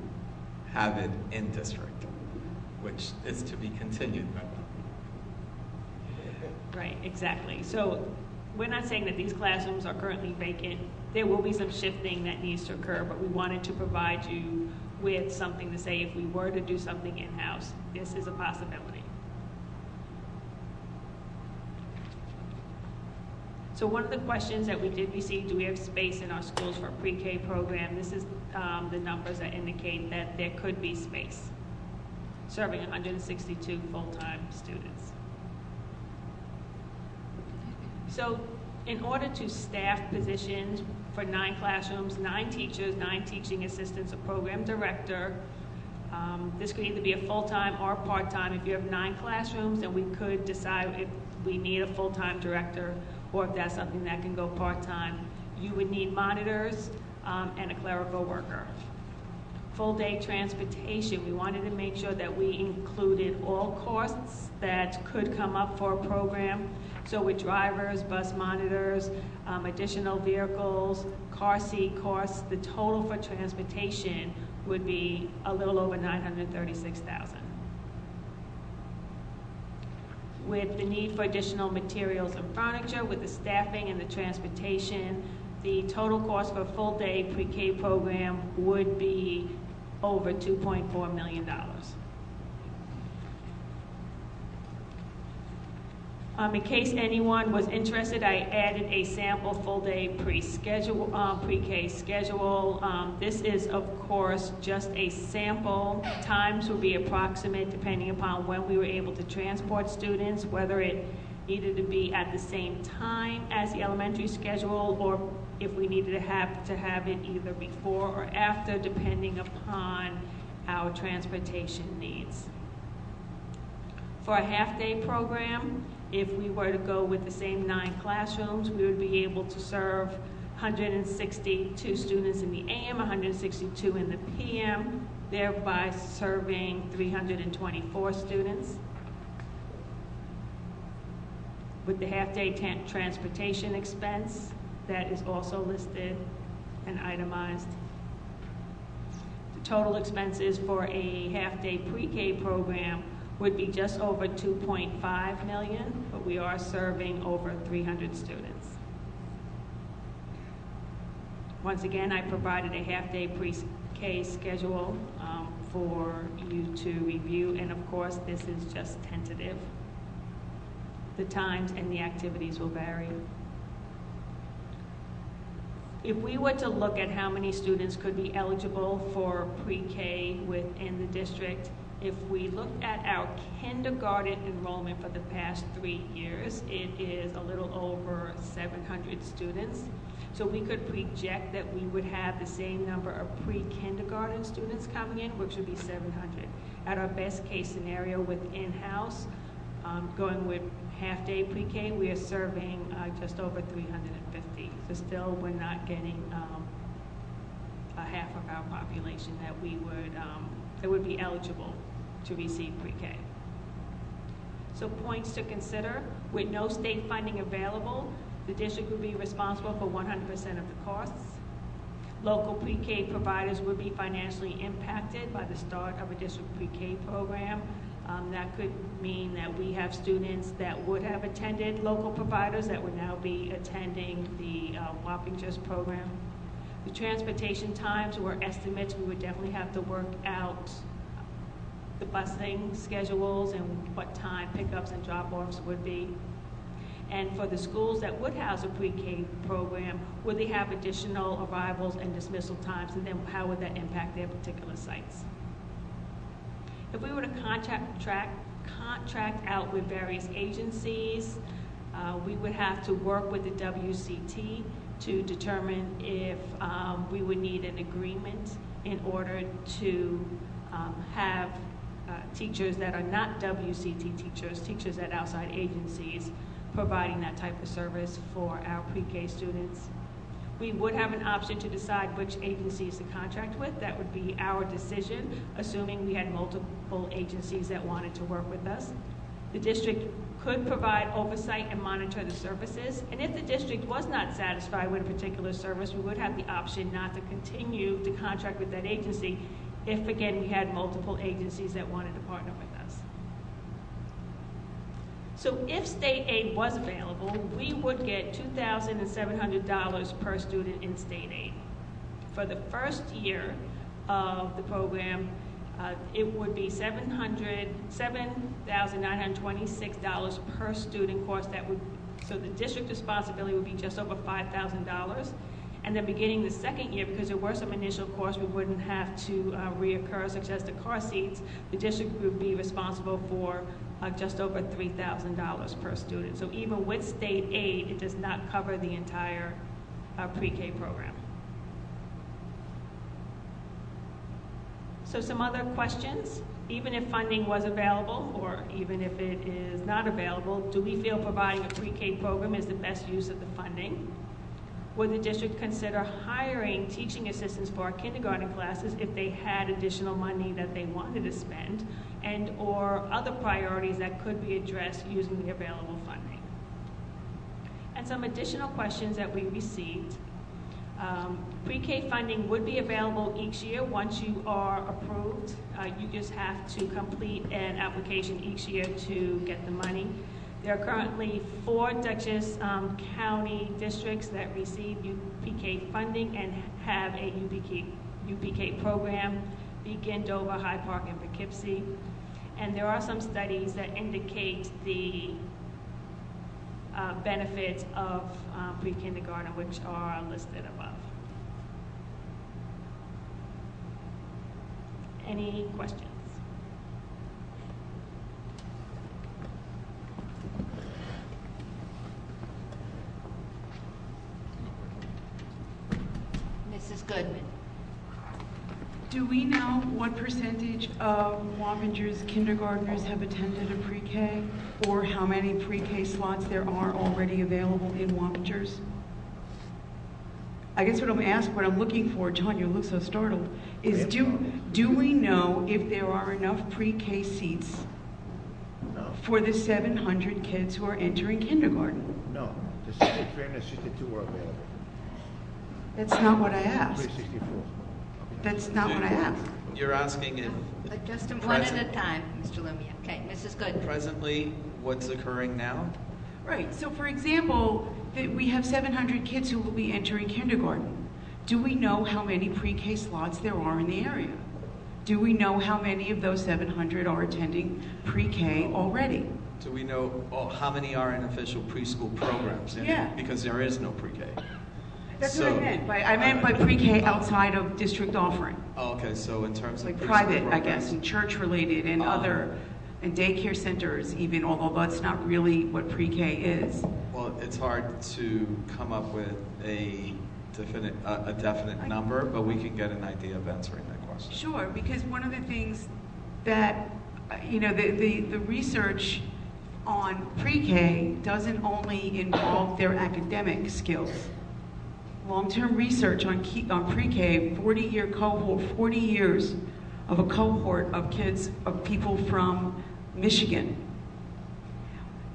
have it in district, which is to be continued. Right, exactly. So we're not saying that these classrooms are currently vacant. There will be some shifting that needs to occur, but we wanted to provide you with something to say if we were to do something in-house, this is a possibility. So one of the questions that we did receive, do we have space in our schools for a pre-K program? This is the numbers that indicate that there could be space, serving 162 full-time students. So in order to staff positions for 9 classrooms, 9 teachers, 9 teaching assistants, a program director, this could either be a full-time or part-time. If you have 9 classrooms, then we could decide if we need a full-time director or if that's something that can go part-time. You would need monitors and a clerical worker. Full-day transportation, we wanted to make sure that we included all costs that could come up for a program. So with drivers, bus monitors, additional vehicles, car seat costs, the total for transportation would be a little over $936,000. With the need for additional materials and furniture, with the staffing and the transportation, the total cost for a full-day pre-K program would be over $2.4 million. In case anyone was interested, I added a sample full-day pre-K schedule. This is, of course, just a sample. Times will be approximate depending upon when we were able to transport students, whether it needed to be at the same time as the elementary schedule or if we needed to have it either before or after, depending upon our transportation needs. For a half-day program, if we were to go with the same 9 classrooms, we would be able to serve 162 students in the AM, 162 in the PM, thereby serving 324 students. With the half-day transportation expense, that is also listed and itemized. The total expenses for a half-day pre-K program would be just over $2.5 million, but we are serving over 300 students. Once again, I provided a half-day pre-K schedule for you to review, and of course, this is just tentative. The times and the activities will vary. If we were to look at how many students could be eligible for pre-K within the district, if we look at our kindergarten enrollment for the past 3 years, it is a little over 700 students. So we could project that we would have the same number of pre-kindergarten students coming in, which would be 700. At our best case scenario with in-house, going with half-day pre-K, we are serving just over 350. So still, we're not getting a half of our population that would be eligible to receive pre-K. So points to consider: with no state funding available, the district would be responsible for 100% of the costs. Local pre-K providers would be financially impacted by the start of a district pre-K program. That could mean that we have students that would have attended local providers that would now be attending the Wappingers program. The transportation times were estimates. We would definitely have to work out the busing schedules and what time pickups and drop-offs would be. And for the schools that would house a pre-K program, would they have additional arrivals and dismissal times, and then how would that impact their particular sites? If we were to contract out with various agencies, we would have to work with the WCT to determine if we would need an agreement in order to have teachers that are not WCT teachers at outside agencies, providing that type of service for our pre-K students. We would have an option to decide which agencies to contract with. That would be our decision, assuming we had multiple agencies that wanted to work with us. The district could provide oversight and monitor the services, and if the district was not satisfied with a particular service, we would have the option not to continue to contract with that agency if, again, we had multiple agencies that wanted to partner with us. So if state aid was available, we would get $2,700 per student in state aid. For the first year of the program, it would be $7,926 per student course. So the district responsibility would be just over $5,000. And then beginning the second year, because there were some initial costs we wouldn't have to reoccur, such as the car seats, the district would be responsible for just over $3,000 per student. So even with state aid, it does not cover the entire pre-K program. So some other questions. Even if funding was available, or even if it is not available, do we feel providing a pre-K program is the best use of the funding? Would the district consider hiring teaching assistants for our kindergarten classes if they had additional money that they wanted to spend, and or other priorities that could be addressed using the available funding? And some additional questions that we received. Pre-K funding would be available each year once you are approved. You just have to complete an application each year to get the money. There are currently 4 Dutchess County districts that receive UPK funding and have a UPK program: Beacon, Dover, Hyde Park, and Poughkeepsie. And there are some studies that indicate the benefits of pre-kindergarten, which are listed above. Any questions? Mrs. Goodman. Do we know what percentage of Wappingers kindergartners have attended a pre-K, or how many pre-K slots there are already available in Wappingers? I guess what I'm looking for, John, you look so startled, is do we know if there are enough pre-K seats for the 700 kids who are entering kindergarten? No, the 362 are available. That's not what I asked. 364. That's not what I asked. You're asking if Just one at a time, Mr. Lumia. Okay, Mrs. Goodman. presently what's occurring now? Right, so for example, we have 700 kids who will be entering kindergarten. Do we know how many pre-K slots there are in the area? Do we know how many of those 700 are attending pre-K already? Do we know how many are in official preschool programs? Yeah. Because there is no pre-K. That's what I meant. I meant by pre-K outside of district offering. Oh, okay, so in terms of Like preschool private, programs, I guess, and church-related and other, and daycare centers even, although that's not really what pre-K is. Well, it's hard to come up with a definite number, but we can get an idea of answering that question. Sure, because one of the things that, the research on pre-K doesn't only involve their academic skills. Long-term research on pre-K, 40-year cohort, 40 years of a cohort of kids, of people from Michigan.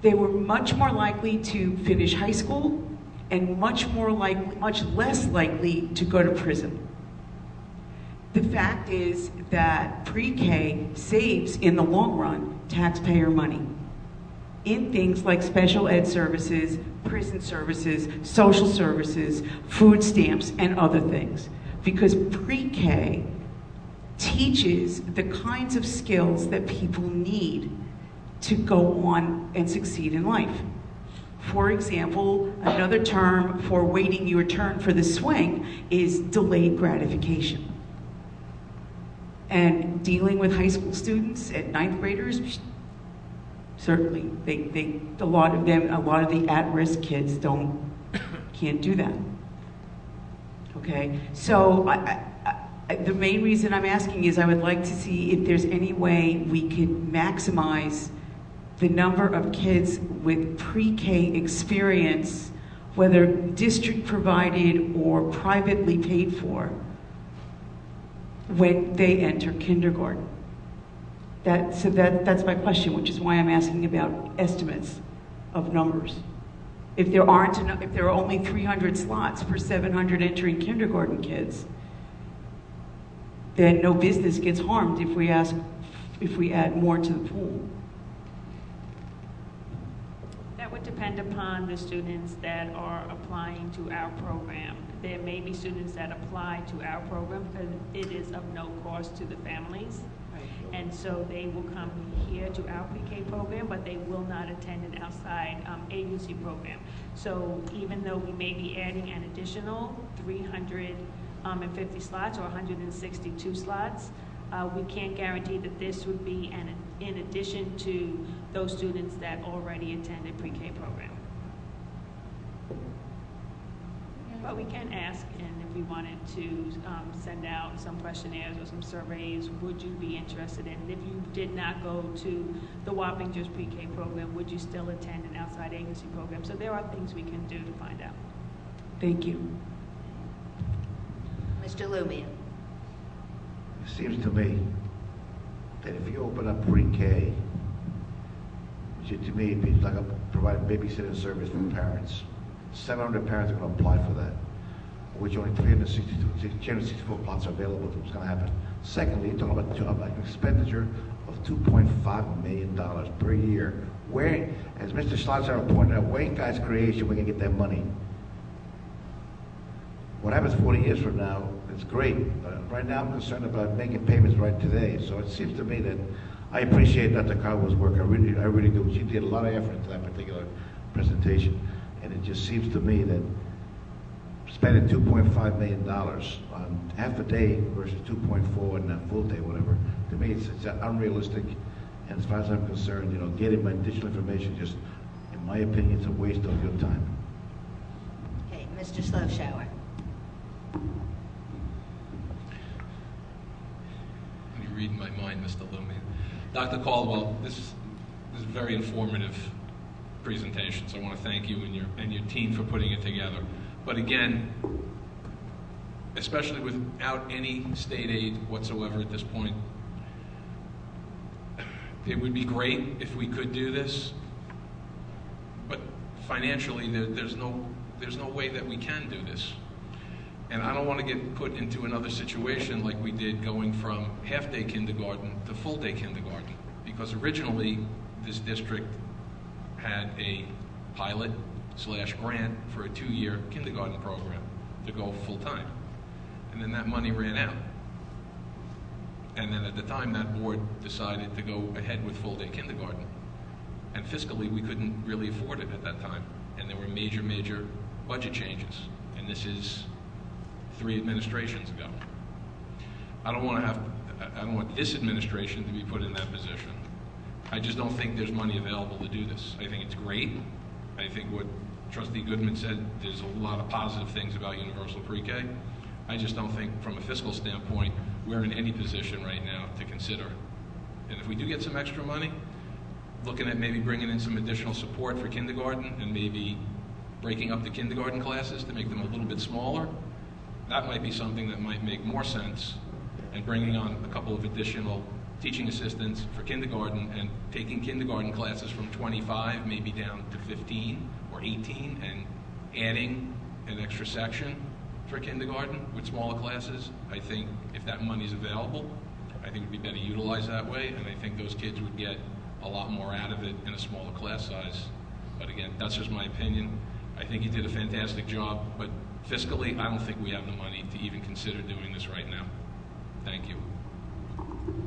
They were much more likely to finish high school and much less likely to go to prison. The fact is that pre-K saves, in the long run, taxpayer money in things like special ed services, prison services, social services, food stamps, and other things. Because pre-K teaches the kinds of skills that people need to go on and succeed in life. For example, another term for waiting your turn for the swing is delayed gratification. And dealing with high school students and ninth graders, certainly, a lot of the at-risk kids can't do that. Okay, so the main reason I'm asking is I would like to see if there's any way we could maximize the number of kids with pre-K experience, whether district provided or privately paid for, when they enter kindergarten. That's my question, which is why I'm asking about estimates of numbers. If there are only 300 slots per 700 entering kindergarten kids, then no business gets harmed if we add more to the pool. That would depend upon the students that are applying to our program. There may be students that apply to our program because it is of no cost to the families. And so they will come here to our pre-K program, but they will not attend an outside agency program. So even though we may be adding an additional 350 slots or 162 slots, we can't guarantee that this would be in addition to those students that already attend a pre-K program. But we can ask, and if we wanted to send out some questionnaires or some surveys, would you be interested in? If you did not go to the Wappingers pre-K program, would you still attend an outside agency program? So there are things we can do to find out. Thank you. Mr. Lumia. It seems to me that if you open up pre-K, which to me is like providing babysitting service for parents, 700 parents are going to apply for that, which only 364 plots are available. What's going to happen? Secondly, you're talking about an expenditure of $2.5 million per year. Where, as Mr. Schlosser pointed out, where in God's creation we can get that money? What happens 40 years from now, it's great. Right now I'm concerned about making payments right today. So it seems to me that I appreciate Dr. Caldwell's work. I really do. She did a lot of effort into that particular presentation. And it just seems to me that spending $2.5 million on half a day versus 2.4 and a full day, whatever, to me it's unrealistic. And as far as I'm concerned, getting my additional information, just, in my opinion, it's a waste of your time. Okay, Mr. Slowshower. You're reading my mind, Mr. Lumia. Dr. Caldwell, this is a very informative presentation, so I want to thank you and your team for putting it together. But again, especially without any state aid whatsoever at this point, it would be great if we could do this, but financially there's no way that we can do this. And I don't want to get put into another situation like we did going from half-day kindergarten to full-day kindergarten, because originally this district had a pilot/grant for a 2-year kindergarten program to go full-time. And then that money ran out. And then at the time, that board decided to go ahead with full-day kindergarten. And fiscally, we couldn't really afford it at that time. And there were major, major budget changes. And this is 3 administrations ago. I don't want this administration to be put in that position. I just don't think there's money available to do this. I think it's great. I think what Trustee Goodman said, there's a lot of positive things about universal pre-K. I just don't think from a fiscal standpoint, we're in any position right now to consider. And if we do get some extra money, looking at maybe bringing in some additional support for kindergarten and maybe breaking up the kindergarten classes to make them a little bit smaller, that might be something that might make more sense, and bringing on a couple of additional teaching assistants for kindergarten and taking kindergarten classes from 25 maybe down to 15 or 18 and adding an extra section for kindergarten with smaller classes. I think if that money's available, I think it would be better utilized that way, and I think those kids would get a lot more out of it in a smaller class size. But again, that's just my opinion. I think you did a fantastic job, but fiscally, I don't think we have the money to even consider doing this right now. Thank you.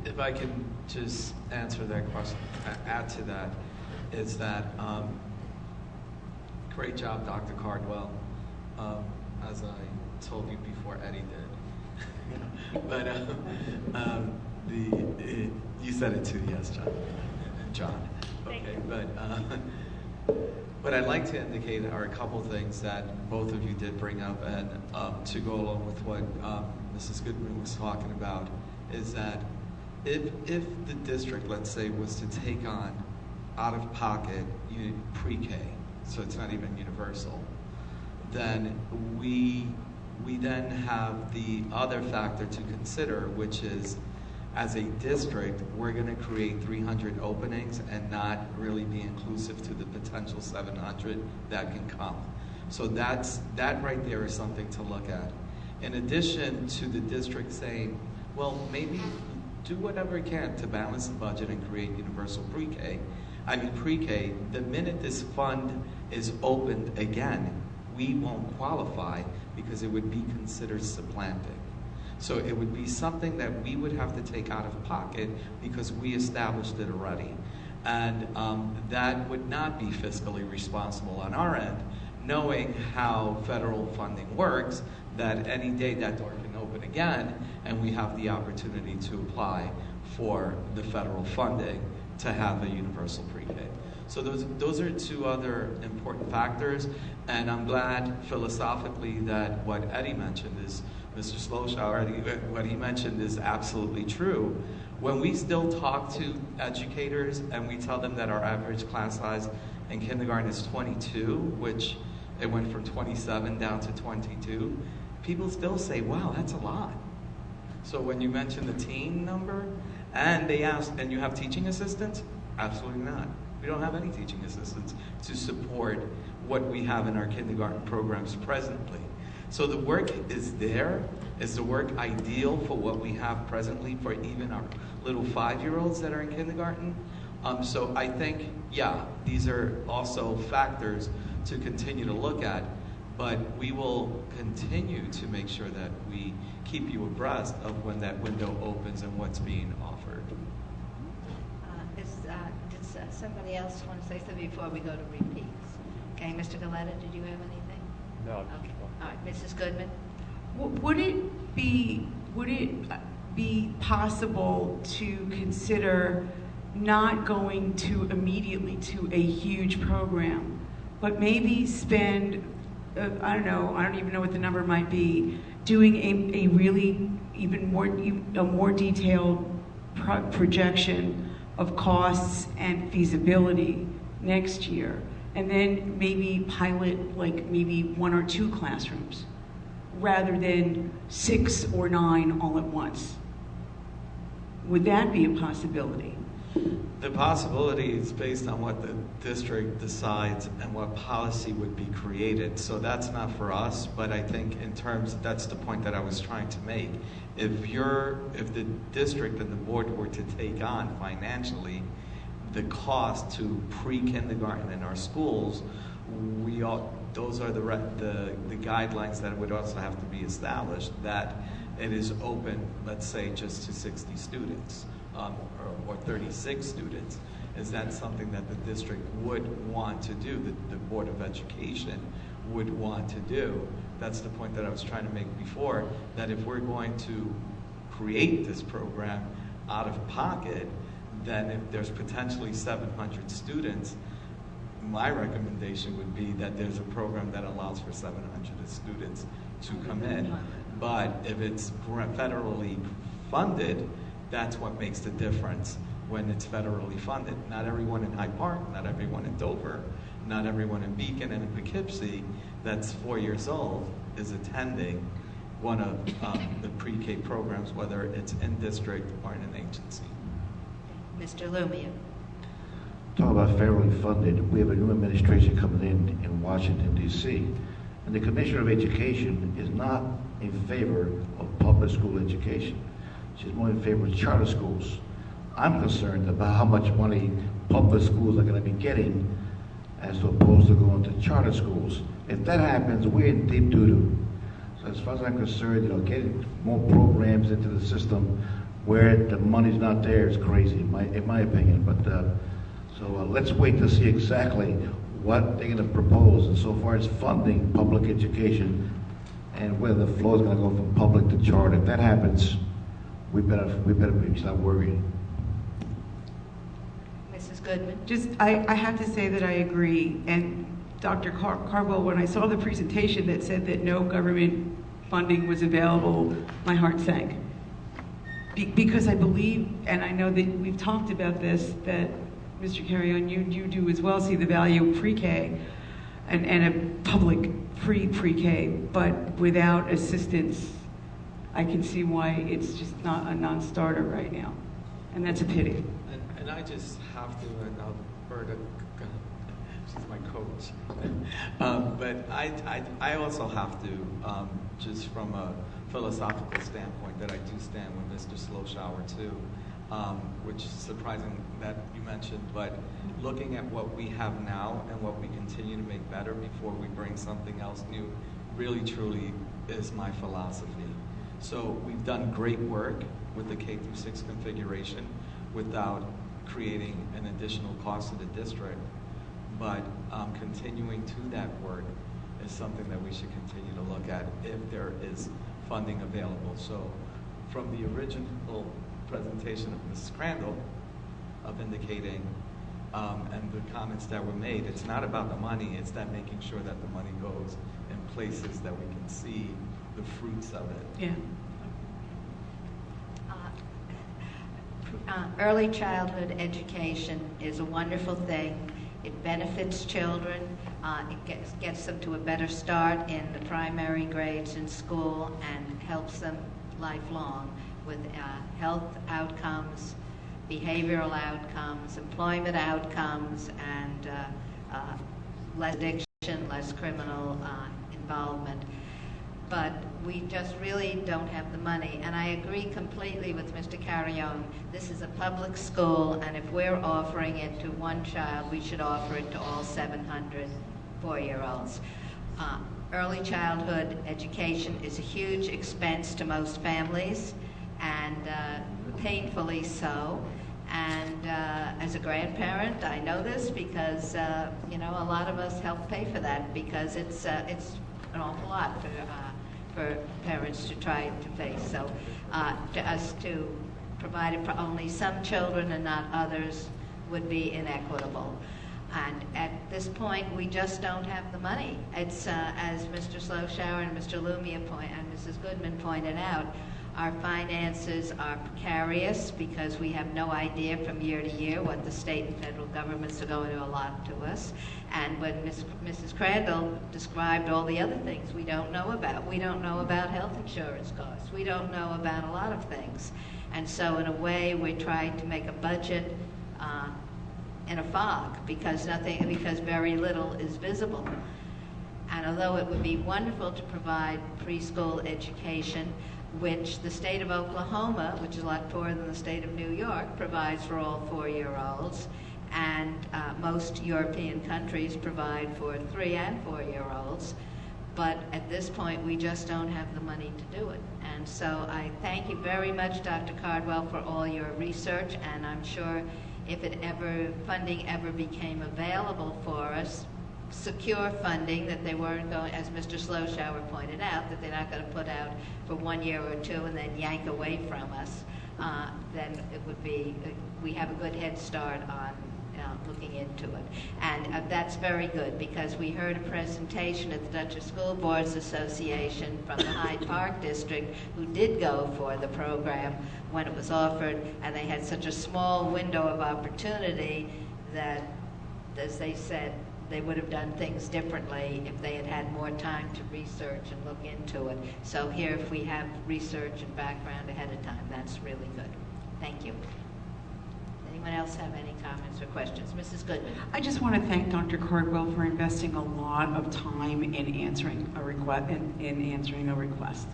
If I can just answer that question, add to that, is that great job, Dr. Cardwell, as I told you before Eddie did. But you said it too, yes, John. Okay, but I'd like to indicate there are a couple things that both of you did bring up, and to go along with what Mrs. Goodman was talking about, is that if the district, let's say, was to take on out-of-pocket pre-K, so it's not even universal, then we then have the other factor to consider, which is, as a district, we're going to create 300 openings and not really be inclusive to the potential 700 that can come. So that right there is something to look at. In addition to the district saying, well, maybe do whatever you can to balance the budget and create universal pre-K. Pre-K, the minute this fund is opened again, we won't qualify because it would be considered supplanting. So it would be something that we would have to take out of pocket because we established it already. And that would not be fiscally responsible on our end, knowing how federal funding works, that any day that door can open again, and we have the opportunity to apply for the federal funding to have a universal pre-K. So those are two other important factors, and I'm glad philosophically that what Eddie mentioned is, Mr. Sloshower, what he mentioned is absolutely true. When we still talk to educators and we tell them that our average class size in kindergarten is 22, which it went from 27 down to 22, people still say, wow, that's a lot. So when you mention the teen number, and they ask, and you have teaching assistants? Absolutely not. We don't have any teaching assistants to support what we have in our kindergarten programs presently. So the work is there. Is the work ideal for what we have presently for even our little 5-year-olds that are in kindergarten? So I think, yeah, these are also factors to continue to look at, but we will continue to make sure that we keep you abreast of when that window opens and what's being offered. Did somebody else want to say something before we go to repeats? Okay, Mr. Galetta, did you have anything? No. Okay. All right, Mrs. Goodman? Would it be possible to consider not going to immediately to a huge program, but maybe spend, I don't even know what the number might be, doing a really a more detailed projection of costs and feasibility next year, and then maybe pilot like maybe 1 or 2 classrooms rather than 6 or 9 all at once? Would that be a possibility? The possibility is based on what the district decides and what policy would be created. So that's not for us, but I think in terms, that's the point that I was trying to make. If the district and the board were to take on financially the cost to pre-kindergarten in our schools, those are the guidelines that would also have to be established, that it is open, let's say, just to 60 students. Or 36 students. Is that something that the district would want to do, that the Board of Education would want to do? That's the point that I was trying to make before, that if we're going to create this program out of pocket, then if there's potentially 700 students, my recommendation would be that there's a program that allows for 700 students to come in. But if it's federally funded, that's what makes the difference when it's federally funded. Not everyone in Hyde Park, not everyone in Dover, not everyone in Beacon and in Poughkeepsie that's 4 years old is attending one of the pre-K programs, whether it's in district or in an agency. Mr. Lumia. Talk about federally funded. We have a new administration coming in Washington, D.C., and the Commissioner of Education is not in favor of public school education. She's more in favor of charter schools. I'm concerned about how much money public schools are going to be getting as opposed to going to charter schools. If that happens, we're in deep doo-doo. So as far as I'm concerned, getting more programs into the system where the money's not there is crazy, in my opinion. But let's wait to see exactly what they're going to propose, and so far as funding public education, and whether the flow is going to go from public to charter. If that happens, we better stop worrying. Mrs. Goodman? I have to say that I agree. And Dr. Cardwell, when I saw the presentation that said that no government funding was available, my heart sank. Because I believe, and I know that we've talked about this, that Mr. Carrion, you do as well see the value of pre-K and a public free pre-K, but without assistance, I can see why it's just not a non-starter right now. And that's a pity. And I just have to, and Alberta, she's my coach. But I also have to, just from a philosophical standpoint, that I do stand with Mr. Sloshower too, which is surprising that you mentioned, but looking at what we have now and what we continue to make better before we bring something else new really truly is my philosophy. So we've done great work with the K-6 configuration without creating an additional cost to the district, but continuing to that work is something that we should continue to look at if there is funding available. So from the original presentation of Mrs. Crandall of indicating and the comments that were made, it's not about the money, it's that making sure that the money goes in places that we can see the fruits of it. Yeah. Early childhood education is a wonderful thing. It benefits children. It gets them to a better start in the primary grades in school and helps them lifelong with health outcomes, behavioral outcomes, employment outcomes, and less addiction, less criminal involvement. But we just really don't have the money. And I agree completely with Mr. Carrion. This is a public school, and if we're offering it to one child, we should offer it to all 700 4-year-olds. Early childhood education is a huge expense to most families, and painfully so. And as a grandparent, I know this because a lot of us help pay for that because it's an awful lot for parents to try to face. So to us to provide it for only some children and not others would be inequitable. And at this point, we just don't have the money. It's as Mr. Sloshower and Mr. Lumia and Mrs. Goodman pointed out, our finances are precarious because we have no idea from year to year what the state and federal governments are going to allot to us. And when Mrs. Crandall described all the other things we don't know about. We don't know about health insurance costs. We don't know about a lot of things. And so in a way, we're trying to make a budget in a fog because very little is visible. And although it would be wonderful to provide preschool education, which the state of Oklahoma, which is a lot poorer than the state of New York, provides for all 4-year-olds, and most European countries provide for 3 and 4-year-olds. But at this point, we just don't have the money to do it. And so I thank you very much, Dr. Cardwell, for all your research, and I'm sure if funding ever became available for us, secure funding that they weren't going, as Mr. Sloshower pointed out, that they're not going to put out for 1 year or 2 and then yank away from us, then it would be, we have a good head start on looking into it. And that's very good because we heard a presentation at the Dutchess School Boards Association from the Hyde Park District who did go for the program when it was offered, and they had such a small window of opportunity that, as they said, they would have done things differently if they had had more time to research and look into it. So here, if we have research and background ahead of time, that's really good. Thank you. Anyone else have any comments or questions? Mrs. Goodman. I just want to thank Dr. Cardwell for investing a lot of time in answering a request.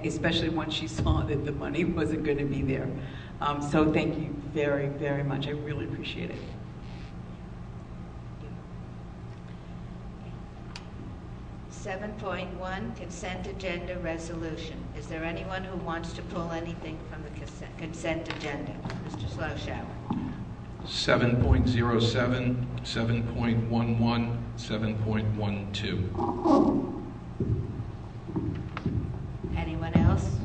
Especially once she saw that the money wasn't going to be there. So thank you very, very much. I really appreciate it. 7.1, consent agenda resolution. Is there anyone who wants to pull anything from the consent agenda? Mr. Sloshower. 7.07, 7.11, 7.12. Anyone else?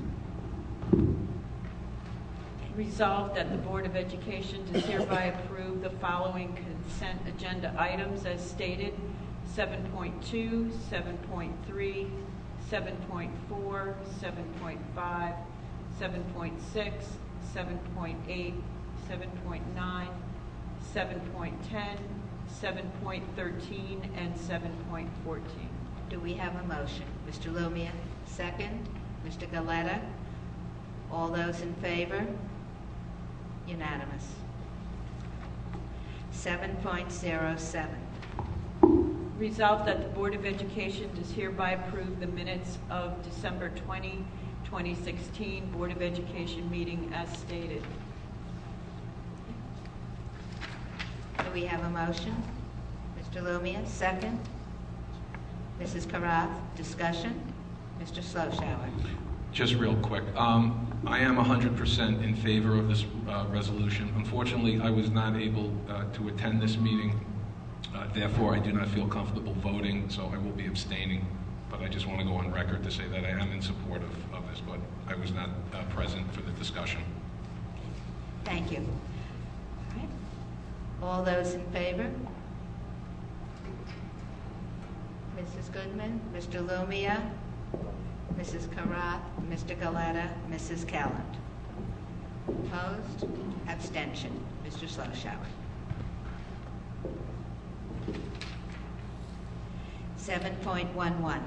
Resolved that the Board of Education does hereby approve the following consent agenda items as stated: 7.2, 7.3, 7.4, 7.5, 7.6, 7.8, 7.9, 7.10, 7.13, and 7.14. Do we have a motion? Mr. Lumia, second. Mr. Galetta. All those in favor? Unanimous. 7.07. Resolved that the Board of Education does hereby approve the minutes of December 20, 2016 Board of Education meeting as stated. Do we have a motion? Mr. Lumia, second. Mrs. Karath, discussion. Mr. Sloshower. Just real quick, I am 100% in favor of this resolution. Unfortunately, I was not able to attend this meeting. Therefore, I do not feel comfortable voting, so I will be abstaining. But I just want to go on record to say that I am in support of this, but I was not present for the discussion. Thank you. All right. All those in favor? Mrs. Goodman, Mr. Lumia, Mrs. Karath, Mr. Galetta, Mrs. Kelland. Opposed? Abstention. Mr. Sloshower. 7.11.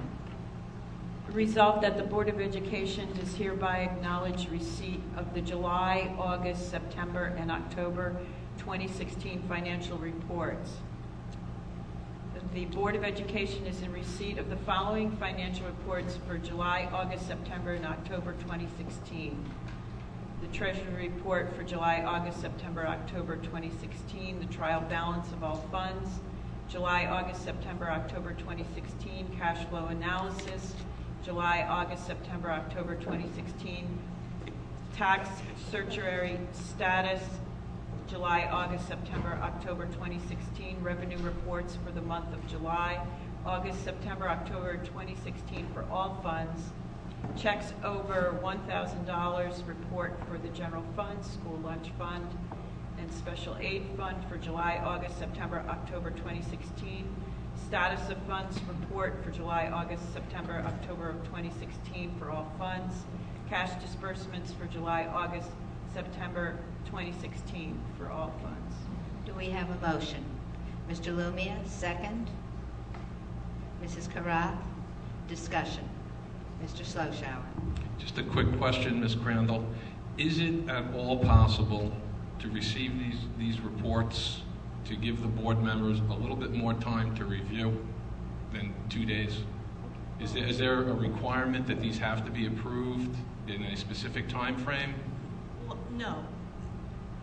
Resolved that the Board of Education does hereby acknowledge receipt of the July, August, September, and October 2016 financial reports. The Board of Education is in receipt of the following financial reports for July, August, September, and October 2016. The Treasury Report for July, August, September, October 2016, the trial balance of all funds, July, August, September, October 2016 cash flow analysis, July, August, September, October 2016 tax certiorari status, July, August, September, October 2016 revenue reports for the month of July, August, September, October 2016 for all funds, checks over $1,000 report for the general fund, school lunch fund, and special aid fund for July, August, September, October 2016, status of funds report for July, August, September, October of 2016 for all funds, cash disbursements for July, August, September 2016 for all funds. Do we have a motion? Mr. Lumia, second. Mrs. Karath, discussion. Mr. Sloshower. Just a quick question, Ms. Crandall. Is it at all possible to receive these reports to give the board members a little bit more time to review than 2 days? Is there a requirement that these have to be approved in a specific time frame? Well, no.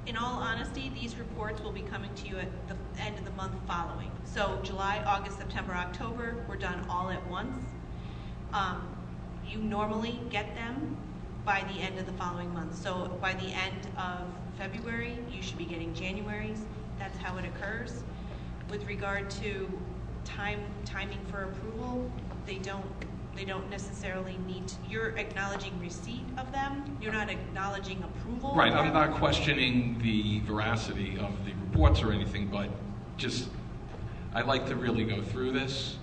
In all honesty, these reports will be coming to you at the end of the month following. So July, August, September, October, we're done all at once. You normally get them by the end of the following month. So by the end of February, you should be getting January's. That's how it occurs. With regard to timing for approval, they don't necessarily need to, you're acknowledging receipt of them. You're not acknowledging approval. Right, I'm not questioning the veracity of the reports or anything, but just, I'd like to really go through this.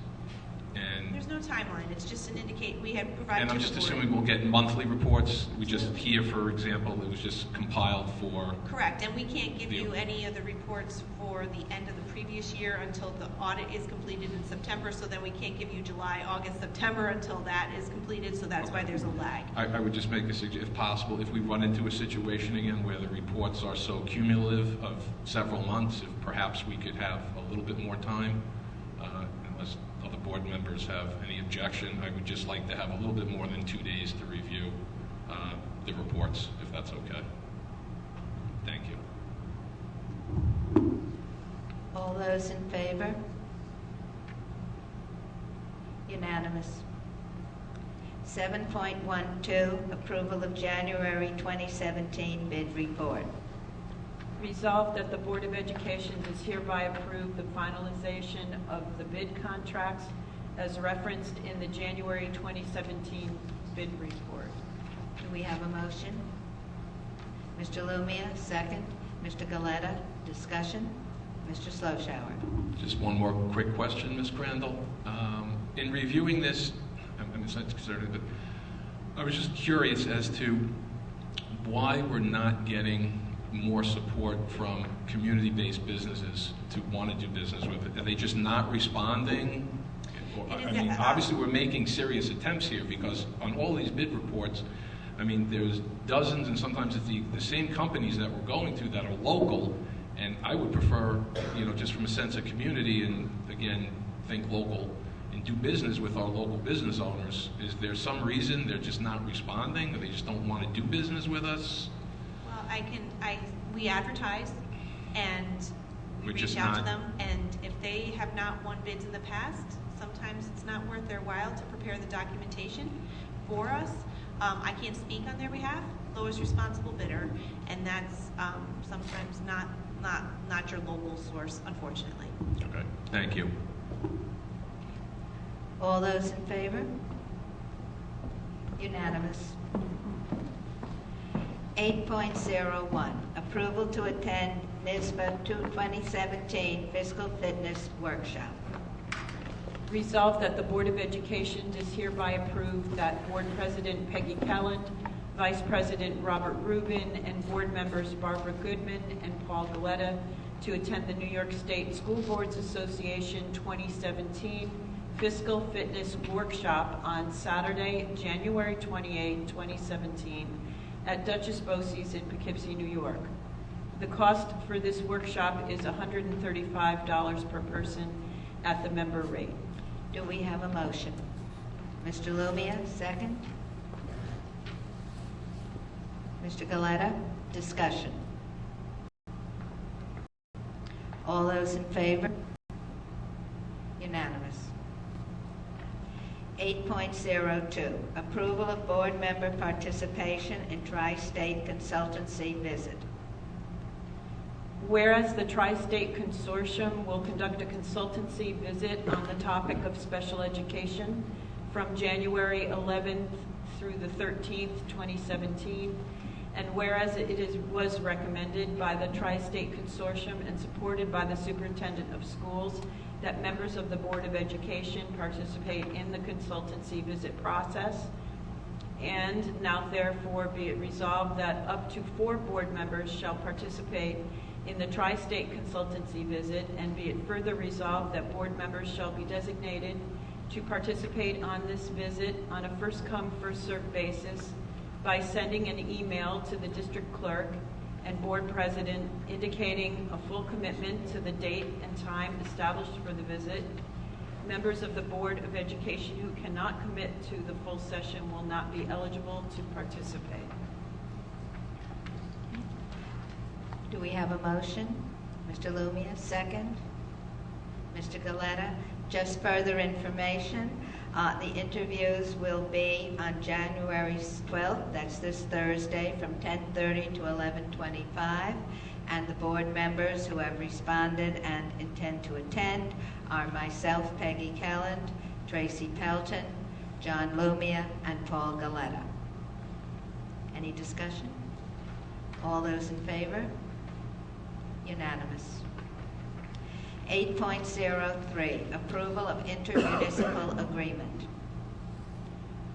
And there's no timeline. It's just an indicate we had provided. And I'm just assuming we'll get monthly reports. We just here, for example, it was just compiled for. Correct, and we can't give you any of the reports for the end of the previous year until the audit is completed in September. So then we can't give you July, August, September until that is completed. So that's why there's a lag. I would just make a suggestion, if possible, if we run into a situation again where the reports are so cumulative of several months, if perhaps we could have a little bit more time, unless other board members have any objection. I would just like to have a little bit more than 2 days to review the reports, if that's okay. Thank you. All those in favor? Unanimous. 7.12, approval of January 2017 bid report. Resolved that the Board of Education does hereby approve the finalization of the bid contracts as referenced in the January 2017 bid report. Do we have a motion? Mr. Lumia, second. Mr. Galetta, discussion. Mr. Sloshower. Just one more quick question, Ms. Crandall. In reviewing this, it's not considered, but I was just curious as to why we're not getting more support from community-based businesses to want to do business with it. Are they just not responding? I mean, obviously we're making serious attempts here because on all these bid reports, I mean, there's dozens and sometimes it's the same companies that we're going to that are local, and I would prefer, just from a sense of community and, again, think local and do business with our local business owners. Is there some reason they're just not responding or they just don't want to do business with us? Well, we advertise and we reach out to them, and if they have not won bids in the past, sometimes it's not worth their while to prepare the documentation for us. I can't speak on their behalf, lowest responsible bidder, and that's sometimes not your local source, unfortunately. Okay, thank you. All those in favor? Unanimous. 8.01, approval to attend Lisbon 2017 Fiscal Fitness Workshop. Resolved that the Board of Education does hereby approve that Board President Peggy Kelland, Vice President Robert Rubin, and Board members Barbara Goodman and Paul Galetta to attend the New York State School Boards Association 2017 Fiscal Fitness Workshop on Saturday, January 28, 2017, at Duchess Bosse's in Poughkeepsie, New York. The cost for this workshop is $135 per person at the member rate. Do we have a motion? Mr. Lumia, second. Mr. Galetta, discussion. All those in favor? Unanimous. 8.02, approval of board member participation in Tri-State Consultancy visit. Whereas the Tri-State Consortium will conduct a consultancy visit on the topic of special education from January 11th through the 13th, 2017, and whereas was recommended by the Tri-State Consortium and supported by the Superintendent of Schools that members of the Board of Education participate in the consultancy visit process, and now therefore be it resolved that up to 4 board members shall participate in the Tri-State Consultancy visit, and be it further resolved that board members shall be designated to participate on this visit on a first-come, first-served basis by sending an email to the district clerk and board president indicating a full commitment to the date and time established for the visit. Members of the Board of Education who cannot commit to the full session will not be eligible to participate. Do we have a motion? Mr. Lumia, second. Mr. Galetta, just further information. The interviews will be on January 12th, that's this Thursday, from 10:30 to 11:25. And the board members who have responded and intend to attend are myself, Peggy Kelland, Tracy Pelton, John Lumia, and Paul Galetta. Any discussion? All those in favor? Unanimous. 8.03, approval of intermunicipal agreement.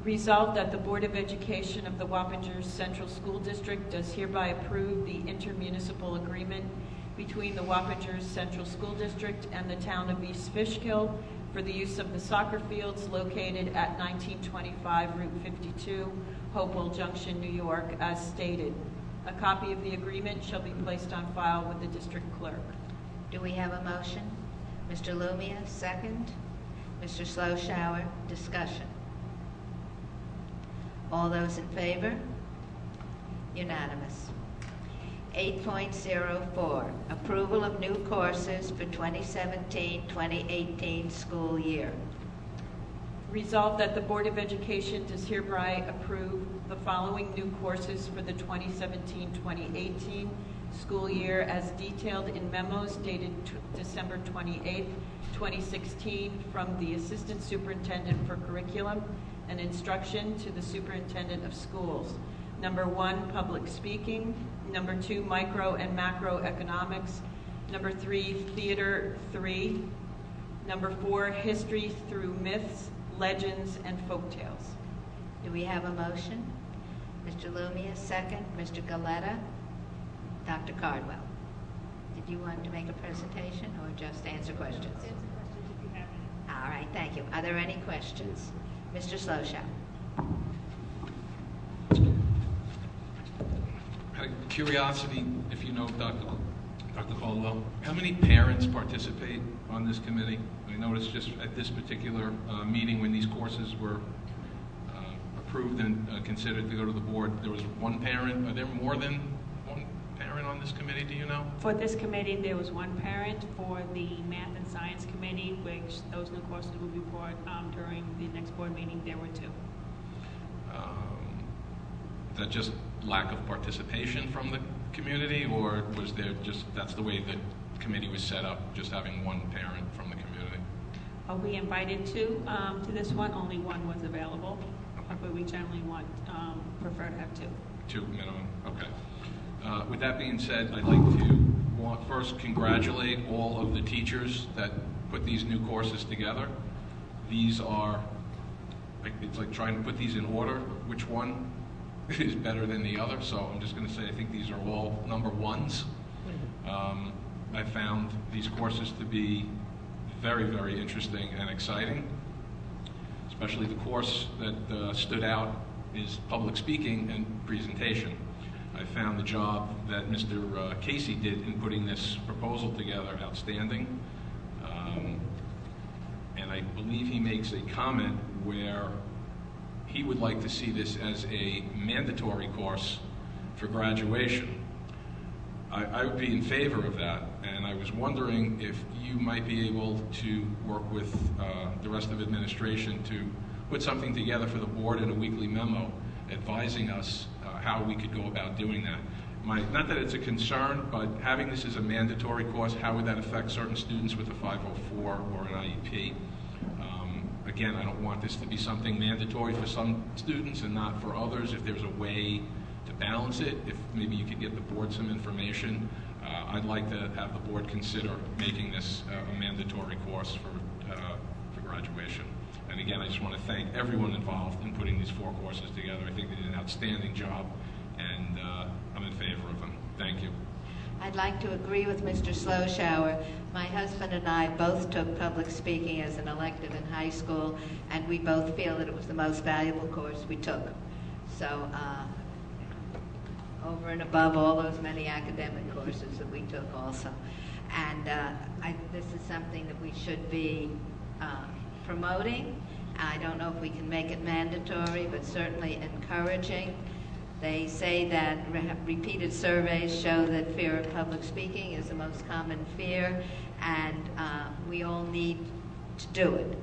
Resolved that the Board of Education of the Wappinger Central School District does hereby approve the intermunicipal agreement between the Wappinger Central School District and the town of East Fishkill for the use of the soccer fields located at 1925 Route 52, Hopewell Junction, New York, as stated. A copy of the agreement shall be placed on file with the district clerk. Do we have a motion? Mr. Lumia, second. Mr. Sloshower, discussion. All those in favor? Unanimous. 8.04, approval of new courses for 2017-2018 school year. Resolved that the Board of Education does hereby approve the following new courses for the 2017-2018 school year as detailed in memos dated December 28, 2016, from the Assistant Superintendent for Curriculum and Instruction to the Superintendent of Schools. Number 1, public speaking. Number 2, micro and macroeconomics. Number 3, theater 3. Number 4, history through myths, legends, and folktales. Do we have a motion? Mr. Lumia, second. Mr. Galetta. Dr. Cardwell. Did you want to make a presentation or just answer questions? Answer questions if you have any. All right, thank you. Are there any questions? Mr. Sloshow. Out of curiosity, if you know Dr. Caldwell, how many parents participate on this committee? I noticed just at this particular meeting when these courses were approved and considered to go to the board, there was one parent. Are there more than one parent on this committee, do you know? For this committee, there was one parent. For the Math and Science Committee, which those new courses will be brought during the next board meeting, there were 2. Is that just lack of participation from the community, or was there just, that's the way the committee was set up, just having one parent from the community? We invited 2 to this one. Only 1 was available, but we generally prefer to have 2. 2 minimum, okay. With that being said, I'd like to first congratulate all of the teachers that put these new courses together. These are, it's like trying to put these in order, which one is better than the other, so I'm just going to say I think these are all number 1s. I found these courses to be very, very interesting and exciting, especially the course that stood out is public speaking and presentation. I found the job that Mr. Casey did in putting this proposal together outstanding, and I believe he makes a comment where he would like to see this as a mandatory course for graduation. I would be in favor of that, and I was wondering if you might be able to work with the rest of administration to put something together for the board in a weekly memo advising us how we could go about doing that. Not that it's a concern, but having this as a mandatory course, how would that affect certain students with a 504 or an IEP? Again, I don't want this to be something mandatory for some students and not for others. If there's a way to balance it, if maybe you could get the board some information, I'd like to have the board consider making this a mandatory course for graduation. And again, I just want to thank everyone involved in putting these 4 courses together. I think they did an outstanding job, and I'm in favor of them. Thank you. I'd like to agree with Mr. Sloshower. My husband and I both took public speaking as an elective in high school, and we both feel that it was the most valuable course we took. So over and above all those many academic courses that we took also. And this is something that we should be promoting. I don't know if we can make it mandatory, but certainly encouraging. They say that repeated surveys show that fear of public speaking is the most common fear, and we all need to do it.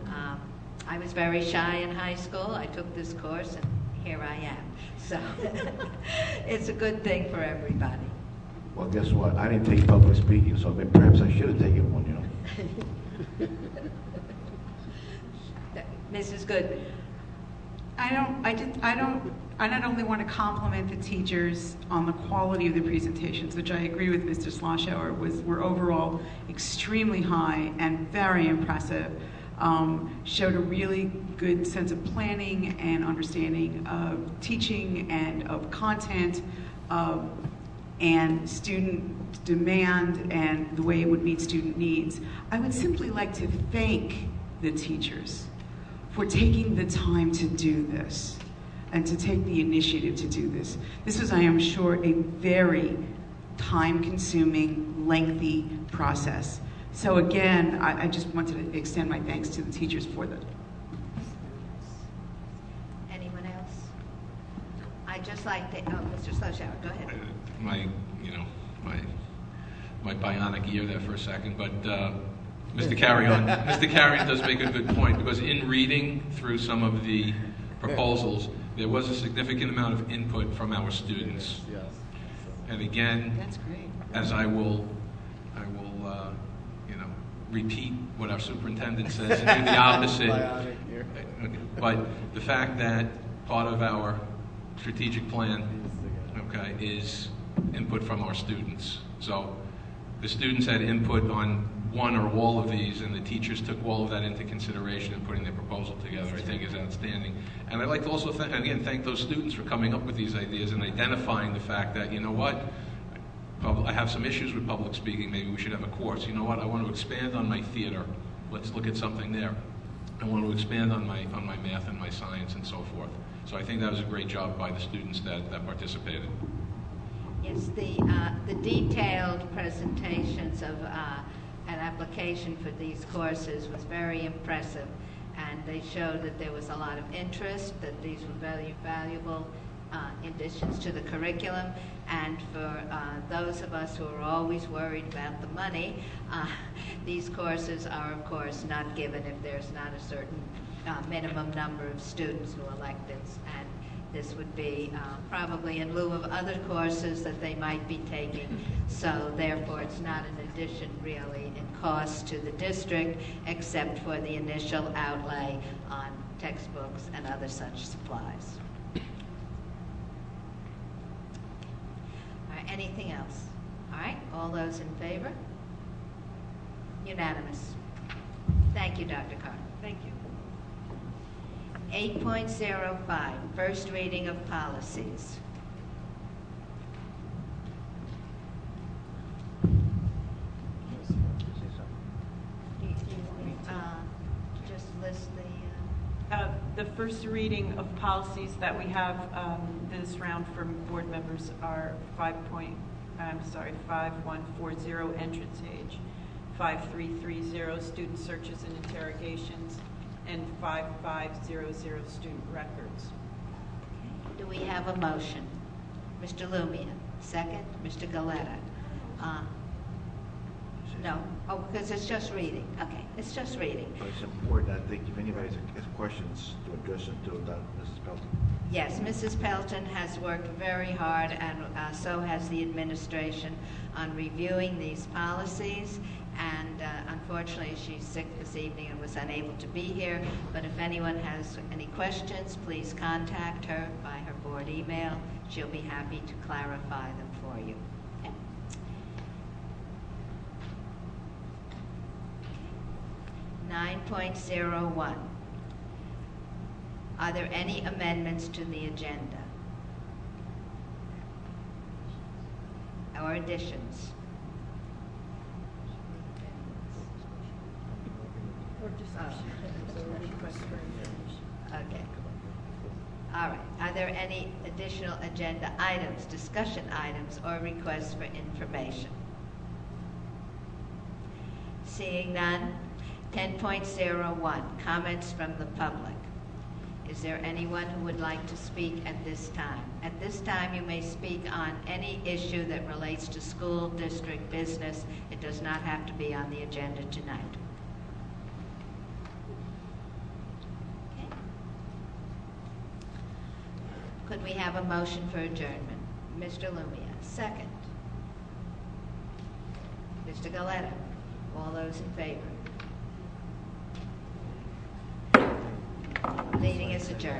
I was very shy in high school. I took this course, and here I am. So it's a good thing for everybody. Well, guess what? I didn't take public speaking, so perhaps I should have taken one, you know. Mrs. Goodman. I not only want to compliment the teachers on the quality of the presentations, which I agree with Mr. Sloshower, were overall extremely high and very impressive. Showed a really good sense of planning and understanding of teaching and of content and student demand and the way it would meet student needs. I would simply like to thank the teachers for taking the time to do this and to take the initiative to do this. This was, I am sure, a very time-consuming, lengthy process. So again, I just wanted to extend my thanks to the teachers for that. Anyone else? I'd just like to, Mr. Sloshower, go ahead. My bionic ear there for a second, but Mr. Carrion does make a good point, because in reading through some of the proposals, there was a significant amount of input from our students. Yes. And again, That's great. as I will, repeat what our superintendent says and do the opposite. Bionic here. But the fact that part of our strategic plan, okay, is input from our students. So the students had input on one or all of these, and the teachers took all of that into consideration in putting their proposal together. I think is outstanding. And I'd like to also thank those students for coming up with these ideas and identifying the fact that, you know what, I have some issues with public speaking. Maybe we should have a course. You know what? I want to expand on my theater. Let's look at something there. I want to expand on my math and my science and so forth. So I think that was a great job by the students that participated. Yes, the detailed presentations of an application for these courses was very impressive, and they showed that there was a lot of interest, that these were very valuable additions to the curriculum, and for those of us who are always worried about the money, these courses are of course not given if there's not a certain minimum number of students who elect it, and this would be probably in lieu of other courses that they might be taking, so therefore it's not an addition really in cost to the district except for the initial outlay on textbooks and other such supplies. Anything else? All right, all those in favor? Unanimous. Thank you, Dr. Carter. Thank you. 8.05, first reading of policies. Just list The first reading of policies that we have this round from board members are 5140 entrance age, 5330 student searches and interrogations, and 5500 student records. Do we have a motion? Mr. Lumia, second. Mr. Galetta. No? Oh, because it's just reading. Okay, it's just reading. But it's important, I think, if anybody has questions, to address them to Mrs. Pelton. Yes, Mrs. Pelton has worked very hard, and so has the administration, on reviewing these policies. And unfortunately, she's sick this evening and was unable to be here. But if anyone has any questions, please contact her by her board email. She'll be happy to clarify them for you. Okay. 9.01. Are there any amendments to the agenda or additions? Okay. All right. Are there any additional agenda items, discussion items, or requests for information? Seeing none. 10.01, comments from the public. Is there anyone who would like to speak at this time? At this time, you may speak on any issue that relates to school district business. It does not have to be on the agenda tonight. Okay. Could we have a motion for adjournment? Mr. Lumia, second. Mr. Galetta, all those in favor? Meeting is adjourned.